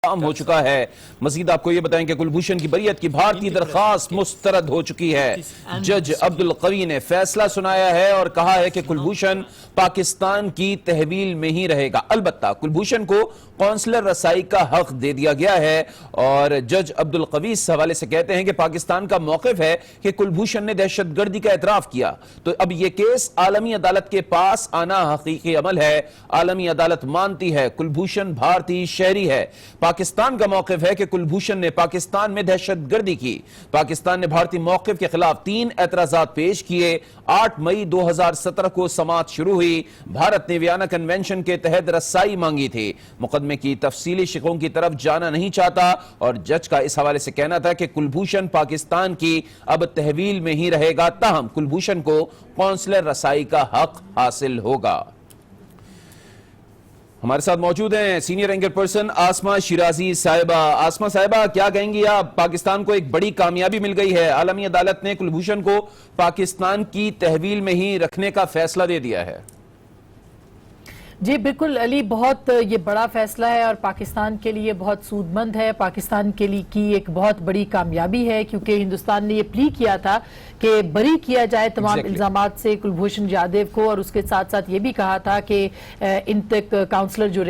ہو چکا ہے۔ مزید آپ کو یہ بتائیں کہ کلبھوشن کی بریت کی بھارتی درخواست مسترد ہو چکی ہے۔ جج عبدالقوی نے فیصلہ سنایا ہے اور کہا ہے کہ کلبھوشن پاکستان کی تحویل میں ہی رہے گا۔ البتہ کلبھوشن کو قونصلر رسائی کا حق دے دیا گیا ہے اور جج عبدالقوی اس حوالے سے کہتے ہیں کہ پاکستان کا موقف ہے کہ کلبھوشن نے دہشت گردی کا اعتراف کیا تو اب یہ کیس عالمی عدالت کے پاس آنا حقیقی عمل ہے۔ عالمی عدالت مانتی ہے کلبھوشن بھارتی شہری ہے۔ پاکستان کا موقف ہے کہ کلبھوشن نے پاکستان میں دہشت گردی کی۔ پاکستان نے بھارتی موقف کے خلاف 3 اعتراضات پیش کیے۔ 8 مئی 2017 کو سماعت شروع ہوئی۔ بھارت نے ویانا کنونشن کے تحت رسائی مانگی تھی۔ مقدمے کی تفصیلی شقوں کی طرف جانا نہیں چاہتا اور جج کا اس حوالے سے کہنا تھا کہ کلبھوشن پاکستان کی اب تحویل میں ہی رہے گا، تاہم کلبھوشن کو قونصلر رسائی کا حق حاصل ہوگا۔ ہمارے ساتھ موجود ہیں سینئر اینکر پرسن آسما شیرازی صاحبہ۔ آسما صاحبہ، کیا کہیں گی آپ؟ پاکستان کو ایک بڑی کامیابی مل گئی ہے، عالمی عدالت نے کلبھوشن کو پاکستان کی تحویل میں ہی رکھنے کا فیصلہ دے دیا ہے۔ جی بالکل علی، بہت یہ بڑا فیصلہ ہے اور پاکستان کے لیے بہت سود مند ہے، پاکستان کے لیے کی ایک بہت بڑی کامیابی ہے، کیونکہ ہندوستان نے یہ پلی کیا تھا کہ بری کیا جائے تمام الزامات سے کلبھوشن جادیو کو، اور اس کے ساتھ ساتھ یہ بھی کہا تھا کہ ان تک کاؤنسلر جو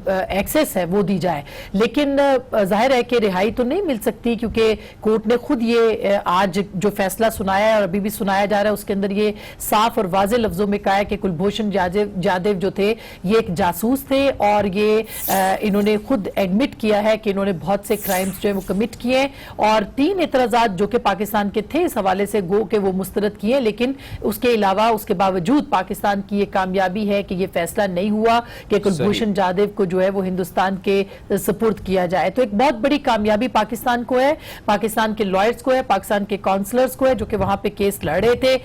ایکسیس ہے وہ دی جائے، لیکن ظاہر ہے کہ رہائی تو نہیں مل سکتی، کیونکہ کورٹ نے خود یہ آج جو فیصلہ سنایا ہے اور ابھی بھی سنایا جا رہا ہے اس کے اندر یہ صاف اور واضح لفظوں میں کہا ہے کہ کلبھوشن جادیو جو یہ ایک جاسوس تھے اور یہ انہوں نے خود ایڈمٹ کیا ہے کہ انہوں نے بہت سے کرائمز جو ہیں وہ کمٹ کیے، اور 3 اعتراضات جو کہ پاکستان کے تھے اس حوالے سے گو کہ وہ مسترد کیے، لیکن اس کے علاوہ اس کے باوجود پاکستان کی یہ کامیابی ہے کہ یہ فیصلہ نہیں ہوا کہ کلبھوشن جادیو کو جو ہے وہ ہندوستان کے سپرد کیا جائے۔ تو ایک بہت بڑی کامیابی پاکستان کو ہے، پاکستان کے لائرز کو ہے، پاکستان کے کاؤنسلرز کو ہے جو کہ وہاں پہ کیس لڑ رہے تھے۔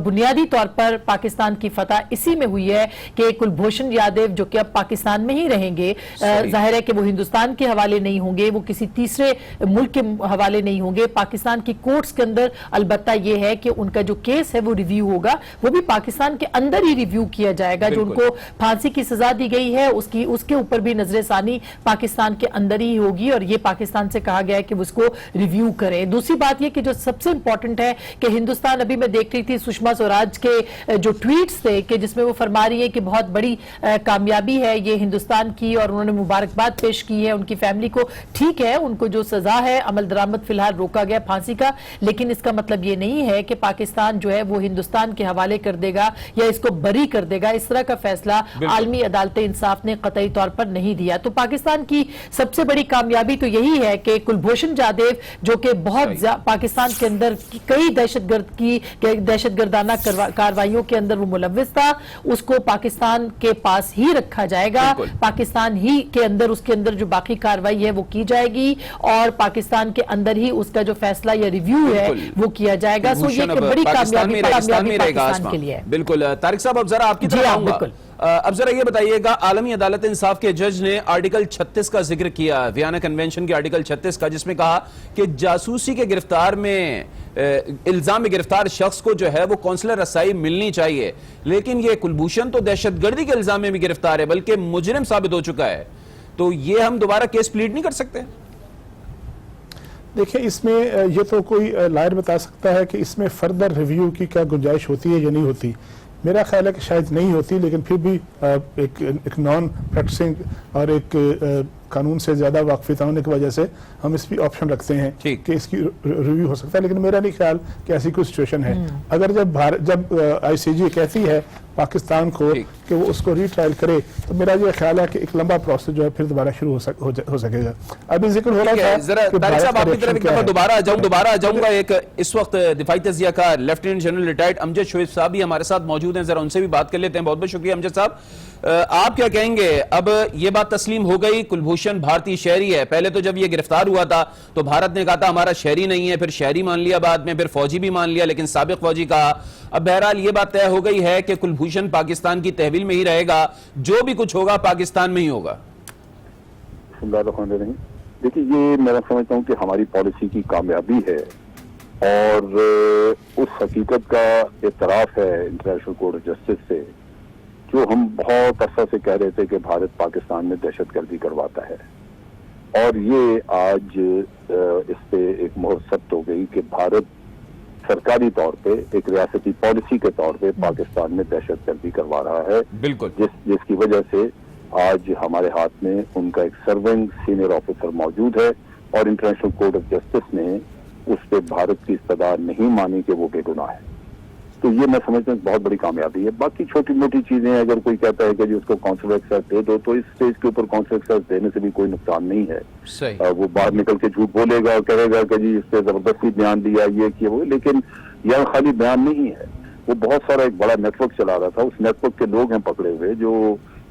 بنیادی طور پر پاکستان کی فتح اسی میں ہوئی ہے کہ کلبھوشن جادیو جو کہ اب پاکستان میں ہی رہیں گے، ظاہر ہے کہ وہ ہندوستان کے حوالے نہیں ہوں گے، وہ کسی تیسرے ملک کے حوالے نہیں ہوں گے، پاکستان کی کورٹس کے اندر البتہ یہ ہے کہ ان کا جو کیس ہے وہ ریویو ہوگا، وہ بھی پاکستان کے اندر ہی ریویو کیا جائے گا۔ جو ان کو پھانسی کی سزا دی گئی ہے اس کے اوپر بھی نظر ثانی پاکستان کے اندر ہی ہوگی، اور یہ پاکستان سے کہا گیا ہے کہ وہ اس کو ریویو کریں۔ دوسری بات یہ کہ جو سب سے امپورٹنٹ ہے کہ ہندوستان، ابھی میں دیکھ رہی تھی سشما سوراج کے جو ٹویٹس تھے کہ جس میں وہ فرما رہی ہے کہ بہت بڑی کامیابی ہے یہ ہندوستان کی، اور انہوں نے مبارکباد پیش کی ہے ان کی فیملی کو۔ ٹھیک ہے، ان کو جو سزا ہے عمل درآمد فی الحال روکا گیا پھانسی کا، لیکن اس کا مطلب یہ نہیں ہے کہ پاکستان جو ہے وہ ہندوستان کے حوالے کر دے گا یا اس کو بری کر دے گا۔ اس طرح کا فیصلہ عالمی عدالت انصاف نے قطعی طور پر نہیں دیا۔ تو پاکستان کی سب سے بڑی کامیابی تو یہی ہے کہ کلبھوشن جادیو جو کہ بہت پاکستان کے اندر کئی دہشت گردانہ کارروائیوں کے اندر وہ ملوث تھا، اس کو پاکستان کے پاس ہی رکھا جائے گا، پاکستان ہی کے اندر اس کے اندر جو باقی کارروائی ہے وہ کی جائے گی، اور پاکستان کے اندر ہی اس کا جو فیصلہ یا ریویو ہے وہ کیا جائے گا۔ سو یہ ایک بڑی کامیابی پاکستان کے لیے ہے۔ بالکل طارق صاحب، اب ذرا آپ کی طرف آؤں گا، اب ذرا یہ بتائیے گا، عالمی عدالت انصاف کے جج نے آرٹیکل 36 کا ذکر کیا، ویانا کنونشن کے آرٹیکل 36 کا، جس میں کہا کہ جاسوسی کے گرفتار میں الزام میں گرفتار شخص کو جو ہے وہ قونصلر رسائی ملنی چاہیے، لیکن یہ کلبھوشن تو دہشت گردی کے الزام میں بھی گرفتار ہے بلکہ مجرم ثابت ہو چکا ہے، تو یہ ہم دوبارہ کیس پلیڈ نہیں کر سکتے؟ دیکھیں، اس میں یہ تو کوئی لائر بتا سکتا ہے کہ اس میں فردر ریویو کی کیا گنجائش ہوتی ہے یا نہیں ہوتی۔ میرا خیال ہے کہ شاید نہیں ہوتی، لیکن پھر بھی ایک نان پریکٹسنگ اور ایک قانون سے زیادہ واقفیت ہونے کی وجہ سے ہم اس بھی آپشن رکھتے ہیں کہ اس کی ریویو ہو سکتا ہے، لیکن میرا نہیں خیال کہ ایسی کوئی سچویشن ہے۔ اگر جب آئی سی جی کہتی ہے پاکستان کو کہ وہ اس کو ری ٹرائل کرے، تو میرا یہ خیال ہے کہ ایک لمبا پروسیس جو ہے پھر دوبارہ شروع ہو سکے گا۔ ابھی ذکر ہو رہا تھا کہ طارق صاحب، آپ کی طرف ایک دفعہ دوبارہ آ جاؤں گا۔ ایک اس وقت دفاعی تجزیہ کار لیفٹیننٹ جنرل ریٹائرڈ امجد شعیب صاحب بھی ہمارے ساتھ موجود ہیں، ذرا ان سے بھی بات کر لیتے ہیں۔ بہت بہت شکریہ امجد صاحب۔ آپ کیا کہیں گے؟ اب یہ بات تسلیم ہو گئی کلبھوشن بھارتی شہری ہے، پہلے تو جب یہ گرفتار ہوا تھا تو بھارت نے کہا تھا ہمارا شہری نہیں ہے، پھر شہری مان لیا، بعد میں پھر فوجی بھی مان لیا، لیکن سابق فوجی کہا۔ اب بہرحال یہ بات طے ہو گئی ہے کہ کلبھوشن پاکستان کی تحویل میں ہی رہے گا، جو بھی کچھ ہوگا پاکستان میں ہی ہوگا۔ دیکھیے، یہ میں سمجھتا ہوں کہ ہماری پالیسی کی کامیابی ہے اور اس حقیقت کا اعتراف ہے انٹرنیشنل کورٹ آف جسٹس سے، جو ہم بہت عرصہ سے کہہ رہے تھے کہ بھارت پاکستان میں دہشت گردی کرواتا ہے۔ اور یہ آج اس پہ ایک مہر ثبت ہو گئی کہ بھارت سرکاری طور پہ ایک ریاستی پالیسی کے طور پہ پاکستان میں دہشت گردی کروا رہا ہے، بالکل جس کی وجہ سے آج ہمارے ہاتھ میں ان کا ایک سرونگ سینئر آفیسر موجود ہے، اور انٹرنیشنل کورٹ آف جسٹس نے اس پہ بھارت کی استدعا نہیں مانی کہ وہ بے گناہ ہے. تو یہ میں سمجھتا ہوں بہت بڑی کامیابی ہے. باقی چھوٹی موٹی چیزیں اگر کوئی کہتا ہے کہ جی اس کو کونسلر ایکسیس دے دو، تو اس اسٹیج کے اوپر کونسلر ایکسیس دینے سے بھی کوئی نقصان نہیں ہے. صحیح. وہ باہر نکل کے جھوٹ بولے گا اور کہے گا کہ جی اس پہ زبردستی بیان دیا، یہ کیا وہ، لیکن یہ خالی بیان نہیں ہے، وہ بہت سارا ایک بڑا نیٹ ورک چلا رہا تھا. اس نیٹ ورک کے لوگ ہیں پکڑے ہوئے جو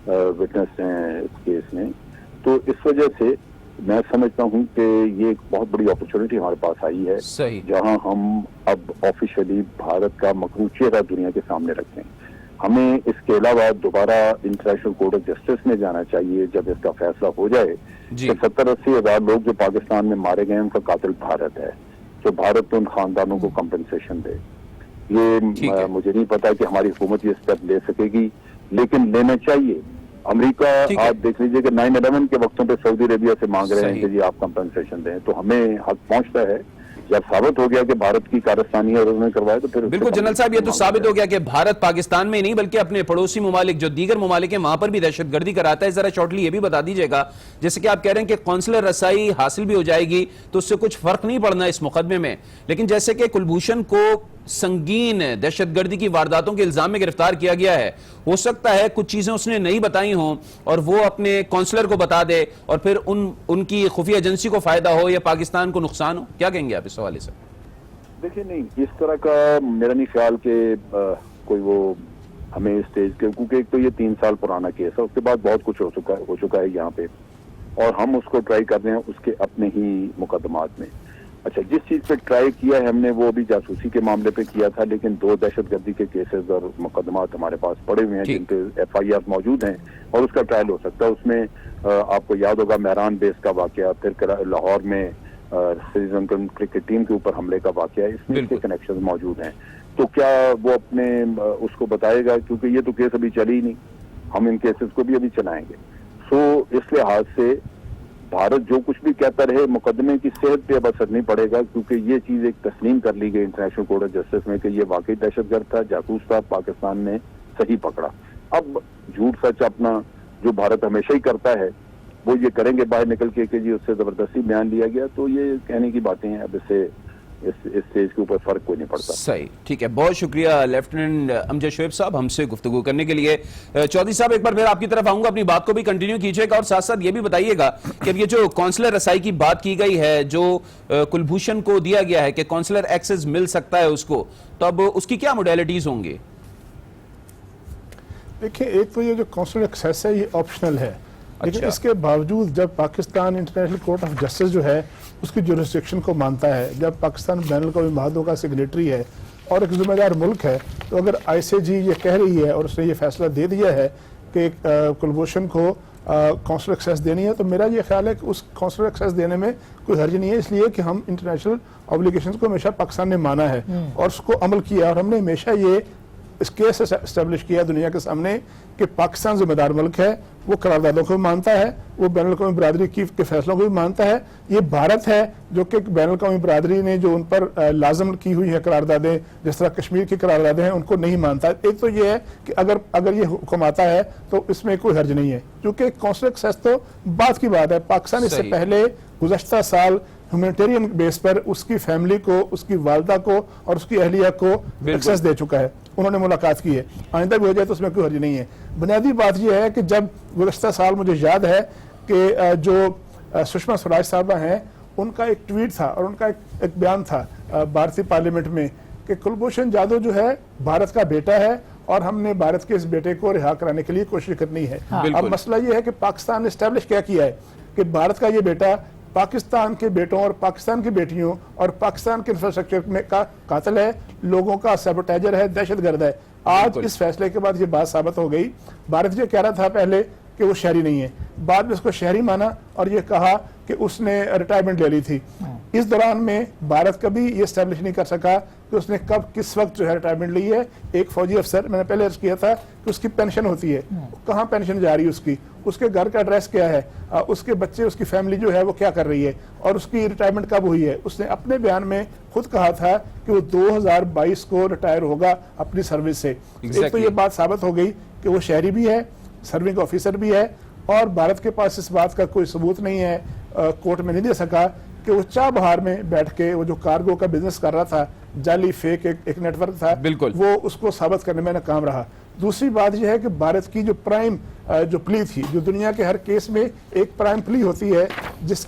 وٹنس ہیں اس کیس میں. تو اس وجہ سے میں سمجھتا ہوں کہ یہ ایک بہت بڑی اپرچونٹی ہمارے پاس آئی ہے، صحیح. جہاں ہم اب آفیشلی بھارت کا مکروہ چہرہ دنیا کے سامنے رکھیں. ہمیں اس کے علاوہ دوبارہ انٹرنیشنل کورٹ آف جسٹس میں جانا چاہیے جب اس کا فیصلہ ہو جائے جی. کہ 70-80 ہزار لوگ جو پاکستان میں مارے گئے ہیں ان کا قاتل بھارت ہے، تو بھارت ان خاندانوں کو کمپنسیشن دے. ٹھیک یہ ہے. مجھے نہیں پتا کہ ہماری حکومت یہ اسٹیپ لے سکے گی، لیکن لینا چاہیے. امریکہ ٹھیک ہے. آپ دیکھ لیجئے کہ 9/11 کے وقتوں پہ سعودی عربیہ سے مانگ رہے ہیں صحیح. کہ جی آپ کمپنسیشن دیں. تو ہمیں حق پہنچتا ہے جب ثابت ہو گیا کہ بھارت کی کارستانی ہے اور انہوں نے کروایا، تو پھر بالکل جنرل صاحب، یہ تو ثابت ہو گیا کہ بھارت پاکستان میں نہیں بلکہ اپنے پڑوسی ممالک جو دیگر ممالک ہیں وہاں پر بھی دہشت گردی کراتا ہے. ذرا شارٹلی یہ بھی بتا دیجیے گا، جیسے کہ آپ کہہ رہے ہیں کہ قونصلر رسائی حاصل بھی ہو جائے گی تو اس سے کچھ فرق نہیں پڑنا اس مقدمے میں، لیکن جیسے کہ کلبھوشن کو سنگین دہشت گردی کی وارداتوں کے الزام میں گرفتار کیا گیا ہے، ہو سکتا ہے کچھ چیزیں اس نے نہیں بتائی ہوں اور وہ اپنے کونسلر کو بتا دے اور پھر ان کی خفیہ ایجنسی کو فائدہ ہو یا پاکستان کو نقصان ہو. کیا کہیں گے آپ اس حوالے سے؟ دیکھیں، نہیں اس طرح کا میرا نہیں خیال کہ کوئی وہ ہمیں اسٹیج کے، کیونکہ ایک تو یہ 3 سال پرانا کیس ہے، اس کے بعد بہت کچھ ہو چکا ہے یہاں پہ، اور ہم اس کو ٹرائی کر رہے ہیں اس کے اپنے ہی مقدمات میں. اچھا، جس چیز پہ ٹرائی کیا ہے ہم نے وہ ابھی جاسوسی کے معاملے پہ کیا تھا، لیکن 2 دہشت گردی کے کیسز اور مقدمات ہمارے پاس پڑے ہوئے ہیں جن پہ FIR موجود ہیں اور اس کا ٹرائل ہو سکتا ہے. اس میں آپ کو یاد ہوگا مہران بیس کا واقعہ، پھر لاہور میں سریزن کرکٹ ٹیم کے اوپر حملے کا واقعہ، اس میں اس کے کنیکشن موجود ہیں. تو کیا وہ اپنے اس کو بتائے گا؟ کیونکہ یہ تو کیس ابھی چلی ہی نہیں، ہم ان کیسز کو بھی ابھی چلائیں گے. سو اس لحاظ سے بھارت جو کچھ بھی کہتا رہے مقدمے کی صحت پہ اب اثر نہیں پڑے گا، کیونکہ یہ چیز ایک تسلیم کر لی گئی انٹرنیشنل کورٹ آف جسٹس میں کہ یہ واقعی دہشت گرد تھا، جاسوس تھا، پاکستان نے صحیح پکڑا. اب جھوٹ سچ اپنا جو بھارت ہمیشہ ہی کرتا ہے وہ یہ کریں گے باہر نکل کے کہ جی اس سے زبردستی بیان لیا گیا. تو یہ کہنے کی باتیں ہیں، اب اس سے اس اسٹیج کے اوپر فرق کوئی نہیں پڑتا. صحیح، ٹھیک ہے. بہت شکریہ لیفٹیننٹ امجد شعیب صاحب ہم سے گفتگو کرنے کے لیے. چودھری صاحب ایک بار پھر آپ کی طرف آؤں گا، اپنی بات کو بھی کنٹینیو کیجیے گا اور ساتھ ساتھ یہ بھی بتائیے گا کہ اب یہ جو کونسلر رسائی کی بات کی گئی ہے جو کلبھوشن کو دیا گیا ہے کہ کونسلر ایکسس مل سکتا ہے اس کو، تو اب اس کی کیا موڈیلٹیز ہوں گے؟ دیکھیں، ایک تو یہ جو کونسلر ایکسیس ہے یہ آپشنل ہے، لیکن اس کے باوجود جب Pakistan international court of justice جو ہے اس کی جورسڈکشن کو مانتا ہے، جب پاکستان بین الاقوامی معاہدوں کا سگنیٹری ہے اور ایک ذمہ دار ملک ہے، تو اگر ICJ یہ کہہ رہی ہے اور اس نے یہ فیصلہ دے دیا ہے کہ کلبھوشن کو کونسلر ایکسیس دینی ہے، تو میرا یہ خیال ہے کہ اس کونسلر ایکسیس دینے میں کوئی حرج نہیں ہے، اس لیے کہ ہم انٹرنیشنل آبلیگیشنز کو ہمیشہ پاکستان نے مانا ہے اور اس کو عمل کیا، اور ہم نے ہمیشہ یہ اس کیس اسٹیبلش کیا دنیا کے سامنے کہ پاکستان ذمہ دار ملک ہے، وہ قراردادوں کو بھی مانتا ہے، وہ بین الاقوامی برادری کے فیصلوں کو بھی مانتا ہے. یہ بھارت ہے جو کہ بین الاقوامی برادری نے جو ان پر لازم کی ہوئی ہے قراردادیں، جس طرح کشمیر کی قراردادیں ہیں، ان کو نہیں مانتا. ایک تو یہ ہے کہ اگر یہ حکم آتا ہے تو اس میں کوئی حرج نہیں ہے، کیونکہ کونسلر ایکسیس تو بات کی بات ہے. پاکستان اس سے پہلے گزشتہ سال ہیومینیٹیرین بیس پر اس کی فیملی کو، اس کی والدہ کو اور اس کی اہلیہ کو ایکسیس دے چکا ہے، انہوں نے ملاقات کی ہے. آئندہ بھی ہو جائے تو اس میں کوئی حرج نہیں ہے. بنیادی بات یہ ہے کہ جب گزشتہ سال مجھے یاد ہے کہ جو سشما سوراج صاحبہ ہیں ان کا ایک ٹویٹ تھا اور ان کا ایک بیان تھا بھارتی پارلیمنٹ میں کہ کلبھوشن جادو جو ہے بھارت کا بیٹا ہے اور ہم نے بھارت کے اس بیٹے کو رہا کرانے کے لیے کوشش کرنی ہے. اب مسئلہ یہ ہے کہ پاکستان نے اسٹیبلش کیا ہے کہ بھارت کا یہ بیٹا پاکستان کے بیٹوں اور پاکستان کی بیٹیوں اور پاکستان کے انفراسٹرکچر میں کا قاتل ہے، لوگوں کا سیبوٹیجر ہے، دہشت گرد ہے. آج اس فیصلے کے بعد یہ بات ثابت ہو گئی. بھارت یہ کہہ رہا تھا پہلے کہ وہ شہری نہیں ہے، بعد میں اس کو شہری مانا اور یہ کہا کہ اس نے ریٹائرمنٹ لے لی تھی. اس دوران میں بھارت کبھی یہ اسٹیبلش نہیں کر سکا کہ اس نے کب کس وقت جو ہے ریٹائرمنٹ لی ہے. ایک فوجی افسر, میں نے پہلے عرض کیا تھا کہ اس کی پینشن ہوتی ہے, کہاں پینشن جا رہی ہے, اس کے گھر کا ایڈریس کیا ہے, اس کے بچے, اس کی فیملی جو ہے وہ کیا کر رہی ہے, اور اس کی ریٹائرمنٹ کب ہوئی ہے. اس نے اپنے بیان میں خود کہا تھا کہ وہ 2022 کو ریٹائر ہوگا اپنی سروس سے. ایک تو یہ بات ثابت ہو گئی کہ وہ شہری بھی ہے, سرونگ آفیسر بھی ہے, اور بھارت کے پاس اس بات کا کوئی ثبوت نہیں ہے, کورٹ میں نہیں دے سکا کہ وہ چاہ بہار میں بیٹھ کے وہ جو کارگو کا بزنس کر رہا تھا, جعلی فیک ایک نیٹ ورک تھا, وہ اس کو ثابت کرنے میں ناکام رہا. دوسری بات یہ ہے کہ بھارت کی جو پرائم جو پلی تھی, جو دنیا کے ہر کیس میں ایک پرائم پلی ہوتی ہے,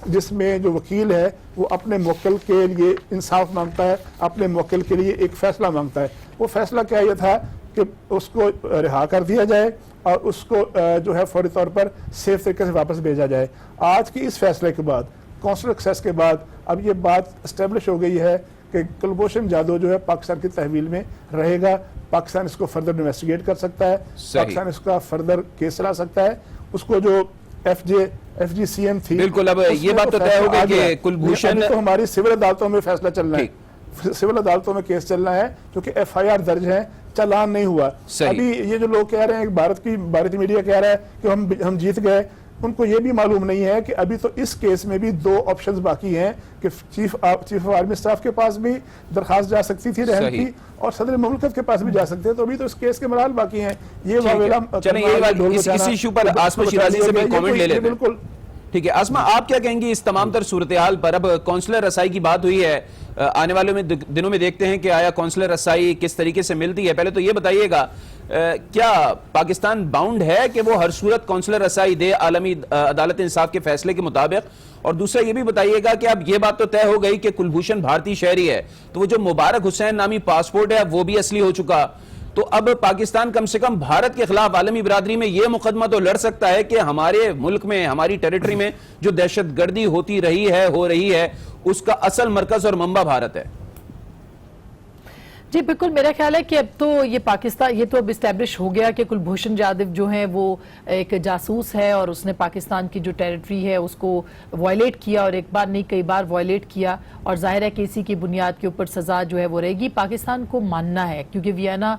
جس میں جو وکیل ہے وہ اپنے موکل کے لیے انصاف مانگتا ہے, اپنے موکل کے لیے ایک فیصلہ مانگتا ہے. وہ فیصلہ کیا یہ تھا کہ اس کو رہا کر دیا جائے اور اس کو جو ہے فوری طور پر سیف طریقے سے واپس بھیجا جائے. آج کی اس فیصلے کے بعد, کونسلر ایکسیس کے بعد, اب یہ بات اسٹیبلش ہو گئی ہے کہ کلبھوشن جادو جو ہے پاکستان کی تحویل میں رہے گا. پاکستان اس کو فردر انویسٹیگیٹ کر سکتا ہے, پاکستان اس کا فردر کیس چلا سکتا ہے. اس کو جو ایف جی سی ایم تھی, بالکل, اب یہ بات تو طے ہو گئی کہ کلبھوشن, تو ہماری سول عدالتوں میں فیصلہ چلنا ہے, سول عدالتوں میں کیس چلنا ہے, کیونکہ ایف آئی آر درج ہے, چالان نہیں ہوا. ابھی یہ جو لوگ کہہ رہے ہیں, بھارتی میڈیا کہہ رہا ہے کہ ہم جیت گئے, ان کو یہ بھی معلوم نہیں ہے کہ ابھی تو اس کیس میں بھی 2 آپشنز باقی ہیں کہ چیف آف آرمی اسٹاف کے پاس بھی درخواست جا سکتی تھی رحم کی, اور صدر مملکت کے پاس بھی جا سکتے ہیں. تو ابھی تو اس کیس کے مراحل باقی ہیں. اس ایشو پر آسما شیرازی سے بھی کامنٹ لے لیتے ہیں. بالکل ٹھیک ہے. آسما, آپ کیا کہیں گی اس تمام تر صورتحال پر؟ اب کونسلر رسائی کی بات ہوئی ہے, آنے والے دنوں میں دیکھتے ہیں کہ آیا کونسلر رسائی کس طریقے سے ملتی ہے. پہلے تو یہ بتائیے گا, کیا پاکستان باؤنڈ ہے کہ وہ ہر صورت کونسلر رسائی دے عالمی عدالت انصاف کے فیصلے کے مطابق؟ اور دوسرا یہ بھی بتائیے گا کہ اب یہ بات تو طے ہو گئی کہ کلبھوشن بھارتی شہری ہے, تو وہ جو مبارک حسین نامی پاسپورٹ ہے وہ بھی اصلی ہو چکا, تو اب پاکستان کم سے کم بھارت کے خلاف عالمی برادری میں یہ مقدمہ تو لڑ سکتا ہے کہ ہمارے ملک میں, ہماری ٹیریٹری میں جو دہشت گردی ہوتی رہی ہے, ہو رہی ہے, اس کا اصل مرکز اور منبع بھارت ہے. جی بالکل, میرا خیال ہے کہ اب تو یہ پاکستان, یہ تو اب اسٹیبلش ہو گیا کہ کلبھوشن جادو جو ہیں وہ ایک جاسوس ہے, اور اس نے پاکستان کی جو ٹیریٹری ہے اس کو وائلیٹ کیا, اور ایک بار نہیں کئی بار وائلیٹ کیا, اور ظاہر ہے کہ اسی کی بنیاد کے اوپر سزا جو ہے وہ رہے گی. پاکستان کو ماننا ہے, کیونکہ ویانا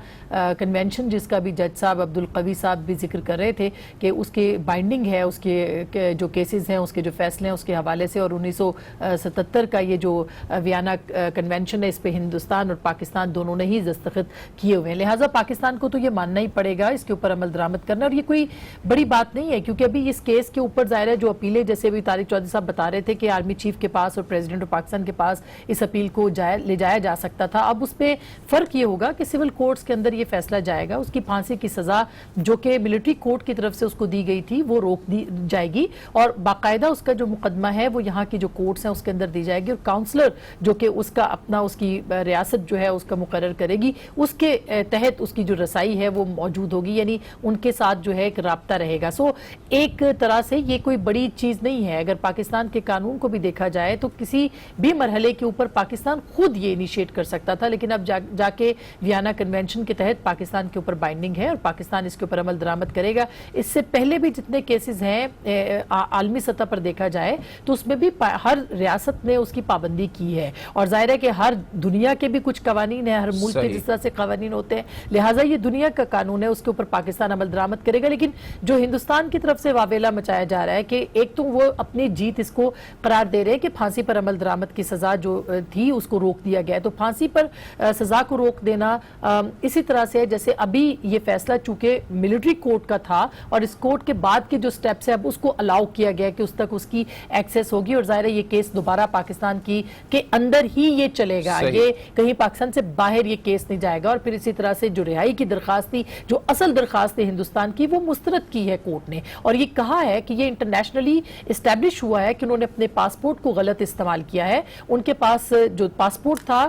کنونشن جس کا بھی جج صاحب عبدالقوی صاحب بھی ذکر کر رہے تھے کہ اس کے بائنڈنگ ہے, اس کے جو کیسز ہیں, اس کے جو فیصلے ہیں اس کے حوالے سے, اور 1977 کا یہ جو ویانا کنونشن ہے اس پہ ہندوستان اور پاکستان دونوں نے ہی دستخط کیے ہوئے ہیں. لہٰذا پاکستان کو تو یہ ماننا ہی پڑے گا, اس کے اوپر عمل درآمد کرنا, اور یہ کوئی بڑی بات نہیں ہے, کیونکہ ابھی اس کیس کے اوپر ظاہر ہے جو اپیلیں, جیسے بھی طارق چودھری صاحب بتا رہے تھے کہ آرمی چیف کے پاس اور پریزیڈنٹ آف پاکستان کے پاس اس اپیل کو لے جایا جا سکتا تھا. اب اس پہ فرق یہ ہوگا کہ سول کورٹس کے اندر یہ فیصلہ جائے گا, اس کی پھانسی کی سزا جو کہ ملٹری کورٹ کی طرف سے اس کو دی گئی تھی وہ روک دی جائے گی, اور باقاعدہ اس کا جو مقدمہ ہے وہ یہاں کی جو کورٹس ہیں اس کے اندر دی جائے گی, اور کاؤنسلر جو کہ اس کا اپنا, اس کی ریاست جو ہے اس کا مقرر کرے گی, اس کے تحت اس کی جو رسائی ہے وہ موجود ہوگی, یعنی ان کے ساتھ جو ہے ایک رابطہ رہے گا. سو ایک طرح سے یہ کوئی بڑی چیز نہیں ہے. اگر پاکستان کے قانون کو بھی دیکھا جائے تو کسی بھی مرحلے کے اوپر پاکستان خود یہ انیشیٹ کر سکتا تھا, لیکن اب جا کے ویانا کنونشن کے تحت پاکستان کے اوپر بائنڈنگ ہے, اور پاکستان اس کے اوپر عمل درآمد کرے گا. اس سے پہلے بھی جتنے کیسز ہیں عالمی سطح پر دیکھا جائے تو اس میں بھی ہر ریاست نے اس کی پابندی کی ہے, اور ظاہر ہے کہ ہر دنیا کے بھی کچھ قوانین ہیں, ہر ملک کے جس طرح سے قوانین ہوتے ہیں, لہٰذا یہ دنیا کا قانون ہے, اس کے اوپر پاکستان عمل درآمد کرے گا. لیکن جو ہندوستان کی طرف سے واویلا مچایا جا رہا ہے کہ ایک تو وہ اپنی جیت اس کو قرار دے رہے ہیں کہ پھانسی پر عمل درآمد کی سزا جو تھی اس کو روک دیا گیا ہے, تو پھانسی پر سزا کو روک دینا اسی طرح سے جیسے ابھی یہ فیصلہ چونکہ ملٹری کورٹ کا تھا, اور اس کورٹ کے بعد کے جو سٹیپس ہیں اب اس کو الاؤ کیا گیا کہ اس تک اس کی ایکسیس ہوگی, اور ظاہر ہے یہ کیس دوبارہ پاکستان کے اندر ہی یہ چلے گا, یہ کہیں پاکستان سے باہر یہ کیس نہیں جائے گا. اور پھر اسی طرح سے جو رہائی کی درخواست تھی, جو اصل درخواست تھی ہندوستان کی, وہ مسترد کی ہے کورٹ نے, اور یہ کہا ہے کہ یہ انٹرنیشنلی اسٹیبلش ہوا ہے کہ انہوں نے اپنے پاسپورٹ کو غلط استعمال کیا ہے. ان کے پاس جو پاسپورٹ تھا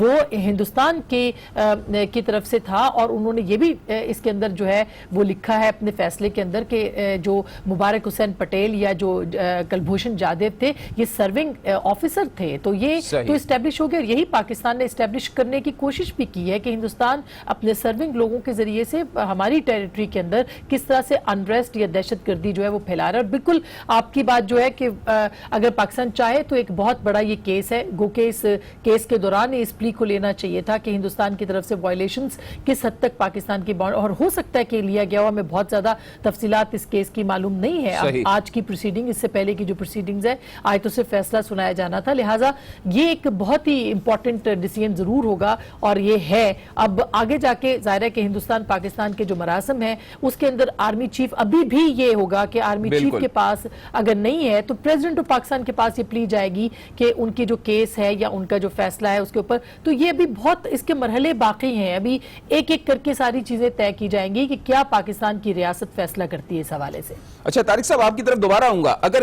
وہ ہندوستان کی طرف سے تھا, اور انہوں نے یہ بھی اس کے اندر جو ہے وہ لکھا ہے اپنے فیصلے کے اندر کہ جو مبارک حسین پٹیل یا جو کلبھوشن جادو تھے یہ سرونگ آفیسر تھے, تو یہ تو اسٹیبلش ہو گیا, اور یہی پاکستان نے اسٹیبلش کرنے کی کوشش بھی کی ہے کہ ہندوستان اپنے سرونگ لوگوں کے ذریعے سے ہماری ٹیریٹری کے اندر کس طرح سے انریسٹ یا دہشت گردی جو ہے وہ پھیلا رہا ہے. اور بالکل آپ کی بات جو ہے کہ اگر پاکستان چاہے تو ایک بہت بڑا یہ کیس ہے, گو کہ اس کیس کے دوران اس پلی کو لینا چاہیے تھا کہ ہندوستان کی طرف سے وائلیشنز کس حد تک پاکستان کی اور ہو سکتا ہے کہ لیا گیا ہو. ہمیں بہت زیادہ تفصیلات اس کیس کی معلوم نہیں ہے. اب آج کی پروسیڈنگ, اس سے پہلے کی جو پروسیڈنگز ہے, آج تو صرف فیصلہ سنایا جانا تھا, لہٰذا یہ ایک بہت ہی امپورٹنٹ ڈیسیژن ضرور ہوگا. اور یہ ہے اب آگے جا کے ظاہر ہے کہ ہندوستان پاکستان کے جو مراسم ہیں اس کے اندر آرمی چیف ابھی بھی یہ ہوگا کہ آرمی چیف کے پاس اگر نہیں ہے تو پریزیڈنٹ آف پاکستان کے پاس یہ پلی جائے گی کہ ان کی جو کیس ہے یا ان کا جو فیصلہ ہے اس کے اوپر. تو یہ ابھی بہت اس کے مرحلے باقی ہیں, ابھی ایک ایک کر کے ساری چیزیں طے کی جائیں گی کہ کیا پاکستان کی ریاست فیصلہ کرتی ہے اس حوالے سے. اچھا طارق صاحب, آپ کی طرف دوبارہ آؤں گا. اگر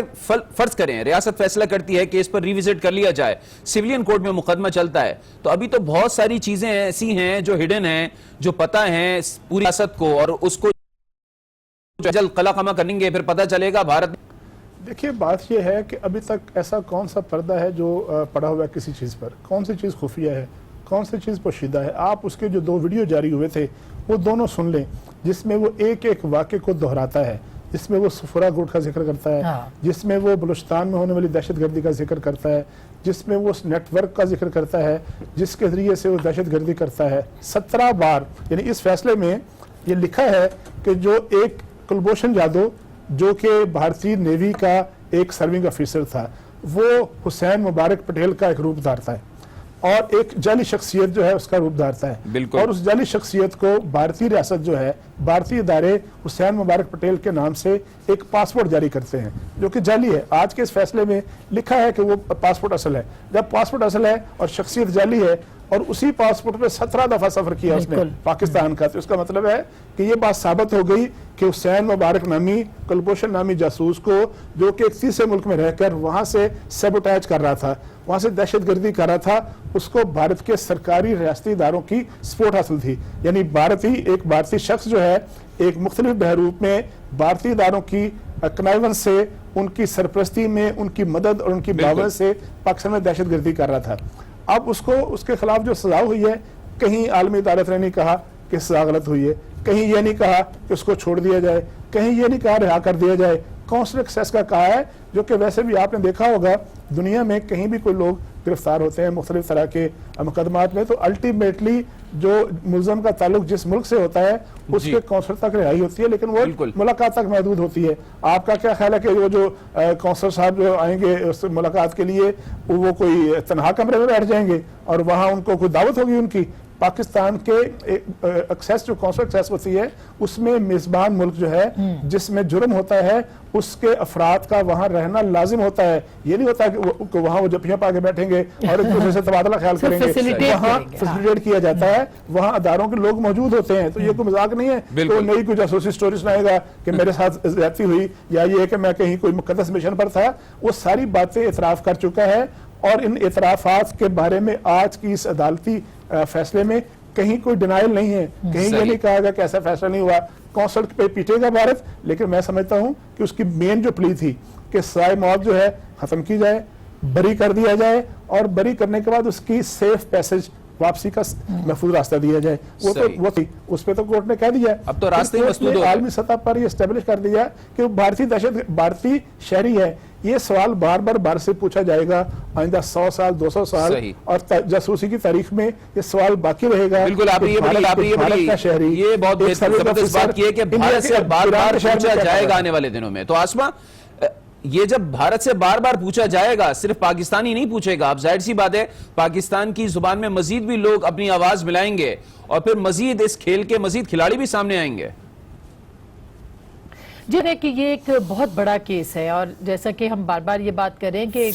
فرض کریں ریاست فیصلہ کرتی ہے کہ اس پر ریوزٹ کر لیا جائے, سیولین کورٹ میں مقدمہ چلتا ہے, تو ابھی تو بہت ساری چیزیں ایسی ہیں جو ہڈن ہیں, جو پتہ ہیں پوری ریاست کو, اور اس کو جلد قلع قمع کریں گے پھر پتہ چلے گا بھارت. دیکھیے بات یہ ہے کہ ابھی تک ایسا کون سا پردہ ہے جو پڑا ہوا ہے کسی چیز پر, کون سی چیز خفیہ ہے, کون سی چیز پوشیدہ ہے. آپ اس کے جو 2 ویڈیو جاری ہوئے تھے وہ دونوں سن لیں, جس میں وہ ایک ایک واقعے کو دہراتا ہے, جس میں وہ سفورہ گوٹ کا ذکر کرتا ہے, جس میں وہ بلوچستان میں ہونے والی دہشت گردی کا ذکر کرتا ہے, جس میں وہ اس نیٹ ورک کا ذکر کرتا ہے جس کے ذریعے سے وہ دہشت گردی کرتا ہے. 17 بار یعنی اس فیصلے میں یہ لکھا ہے کہ جو ایک کلبھوشن جادو جو کہ بھارتی نیوی کا ایک سرونگ آفیسر تھا, وہ حسین مبارک پٹیل کا ایک روپ دھارتا ہے اور ایک جعلی شخصیت جو ہے اس کا روپ دھارتا ہے. اور اس جعلی شخصیت کو بھارتی ریاست جو ہے, بھارتی ادارے حسین مبارک پٹیل کے نام سے ایک پاسپورٹ جاری کرتے ہیں جو کہ جعلی ہے. آج کے اس فیصلے میں لکھا ہے کہ وہ پاسپورٹ اصل ہے. جب پاسپورٹ اصل ہے اور شخصیت جعلی ہے اور اسی پاسپورٹ پہ 17 دفعہ سفر کیا اس نے پاکستان کا, تو اس کا مطلب ہے کہ یہ بات ثابت ہو گئی کہ حسین مبارک نامی کلبھوشن نامی جاسوس کو, جو کہ ایک تیسرے ملک میں رہ کر وہاں سے سیبوٹیج کر رہا تھا, وہاں سے دہشت گردی کر رہا تھا, اس کو بھارت کے سرکاری ریاستی اداروں کی سپورٹ حاصل تھی. یعنی ایک بھارتی شخص جو ہے ایک مختلف بحروپ میں بھارتی اداروں کی کنائیونس سے, ان کی سرپرستی میں, ان کی مدد اور ان کی معاونت سے پاکستان میں دہشت گردی کر رہا تھا. اب اس کے خلاف جو سزا ہوئی ہے, کہیں عالمی عدالت نے نہیں کہا کہ سزا غلط ہوئی ہے, کہیں یہ نہیں کہا کہ اس کو چھوڑ دیا جائے, کہیں یہ نہیں کہا رہا کر دیا جائے. کونسل ایکسیس کا کہا ہے, جو کہ ویسے بھی آپ نے دیکھا ہوگا دنیا میں کہیں بھی کوئی لوگ گرفتار ہوتے ہیں مختلف طرح کے مقدمات میں, تو الٹیمیٹلی جو ملزم کا تعلق جس ملک سے ہوتا ہے اس کے کونسل تک رہائی ہوتی ہے, لیکن وہ ملاقات تک محدود ہوتی ہے. آپ کا کیا خیال ہے کہ وہ جو کونسل صاحب جو آئیں گے اس ملاقات کے لیے, وہ کوئی تنہا کمرے میں بیٹھ جائیں گے اور وہاں ان کو کوئی دعوت ہوگی ان کی؟ پاکستان کے ایکسیس جو کونسل ایکسیس ہوتی ہے اس میں میزبان ملک جو ہے جس میں جرم ہوتا ہے اس کے افراد کا وہاں رہنا لازم ہوتا ہے. یہ نہیں ہوتا کہ وہاں وہ جپیاں پا کے بیٹھیں گے اور ایک دوسرے سے تبادلہ خیال کریں گے. وہاں فیسیلیٹیٹ کیا جاتا ہے, وہاں اداروں کے لوگ موجود ہوتے ہیں. تو یہ کوئی مذاق نہیں ہے تو نئی کوئی جاسوسی سٹوری سنائے گا کہ میرے ساتھ زیادتی ہوئی یا یہ کہ میں کہیں کوئی مقدس مشن پر تھا. وہ ساری باتیں اعتراف کر چکا ہے, اور ان اعترافات کے بارے میں آج کی اس عدالتی فیصلے میں کہیں کوئی ڈینائل نہیں ہے, کہیں یہ نہیں کہا گیا کہ ایسا فیصلہ نہیں ہوا. کونسل پہ پیٹے گا بھارت, لیکن میں سمجھتا ہوں کہ اس کی مین جو پلی تھی کہ سزائے موت جو ہے ختم کی جائے, بری کر دیا جائے, اور بری کرنے کے بعد اس کی سیف پیسج واپسی کا محفوظ راستہ دیا جائے. وہ تھی اس پہ تو کورٹ نے کہہ دیا, اب تو راستے مسدود ہو گئے. عالمی سطح پر یہ اسٹیبلش کر دیا کہ وہ بھارتی شہری ہے. یہ سوال بار بار سے پوچھا جائے گا آئندہ 100 سال 200 سال, اور جاسوسی کی تاریخ میں یہ سوال باقی رہے گا. بالکل, آپ یہ بہت زبردست بات کی ہے کہ بھارت سے بار بار پوچھا جائے گا آنے والے دنوں میں. تو آسما, یہ جب بھارت سے بار بار پوچھا جائے گا, صرف پاکستانی نہیں پوچھے گا, اب ظاہر سی بات ہے پاکستان کی زبان میں مزید بھی لوگ اپنی آواز ملائیں گے, اور پھر مزید اس کھیل کے مزید کھلاڑی بھی سامنے آئیں گے. جی ہے کہ یہ ایک بہت بڑا کیس ہے, اور جیسا کہ ہم بار بار یہ بات کریں کہ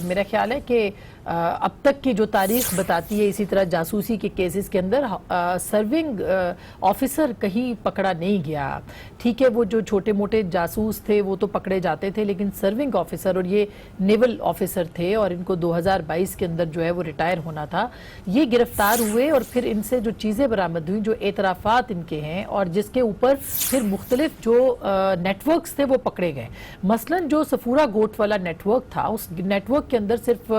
میرا خیال ہے کہ اب تک کی جو تاریخ بتاتی ہے اسی طرح جاسوسی کے کیسز کے اندر سرونگ آفیسر کہیں پکڑا نہیں گیا. ٹھیک ہے, وہ جو چھوٹے موٹے جاسوس تھے وہ تو پکڑے جاتے تھے, لیکن سرونگ آفیسر, اور یہ نیول آفیسر تھے اور ان کو 2022 کے اندر جو ہے وہ ریٹائر ہونا تھا, یہ گرفتار ہوئے, اور پھر ان سے جو چیزیں برآمد ہوئیں, جو اعترافات ان کے ہیں, اور جس کے اوپر پھر مختلف جو نیٹ ورکس تھے وہ پکڑے گئے. مثلا جو سفورہ گوٹ والا نیٹ ورک تھا, اس نیٹ ورک کے اندر صرف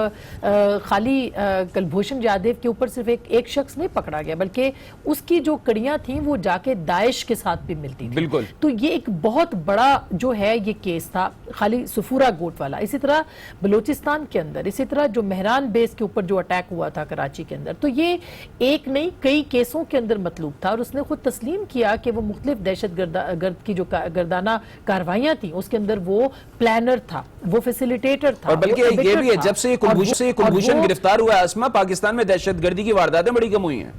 خالی کلبھوشن جادیو کے اوپر صرف ایک شخص نہیں پکڑا گیا بلکہ اس کی جو کڑیاں تھیں وہ جا کے داعش کے ساتھ بھی ملتی تھی. بالکل. تو یہ ایک بہت بڑا جو ہے یہ کیس تھا خالی سفورہ گوٹ والا. اسی طرح بلوچستان کے اندر اسی طرح جو مہران بیس کے اوپر جو اٹیک ہوا تھا کراچی کے اندر, تو یہ ایک نہیں کئی کیسوں کے اندر مطلوب تھا, اور اس نے خود تسلیم کیا کہ وہ مختلف دہشت گرد کی جو گردانہ کاروائیاں تھیں اس کے اندر وہ پلانر تھا, وہ فیسیلیٹیٹر تھا. اور بلکہ یہ بھی ہے جب سے کلبھوشن گرفتار ہوا ہے اسما, پاکستان میں دہشت گردی کی وارداتیں بڑی کم ہوئی ہیں.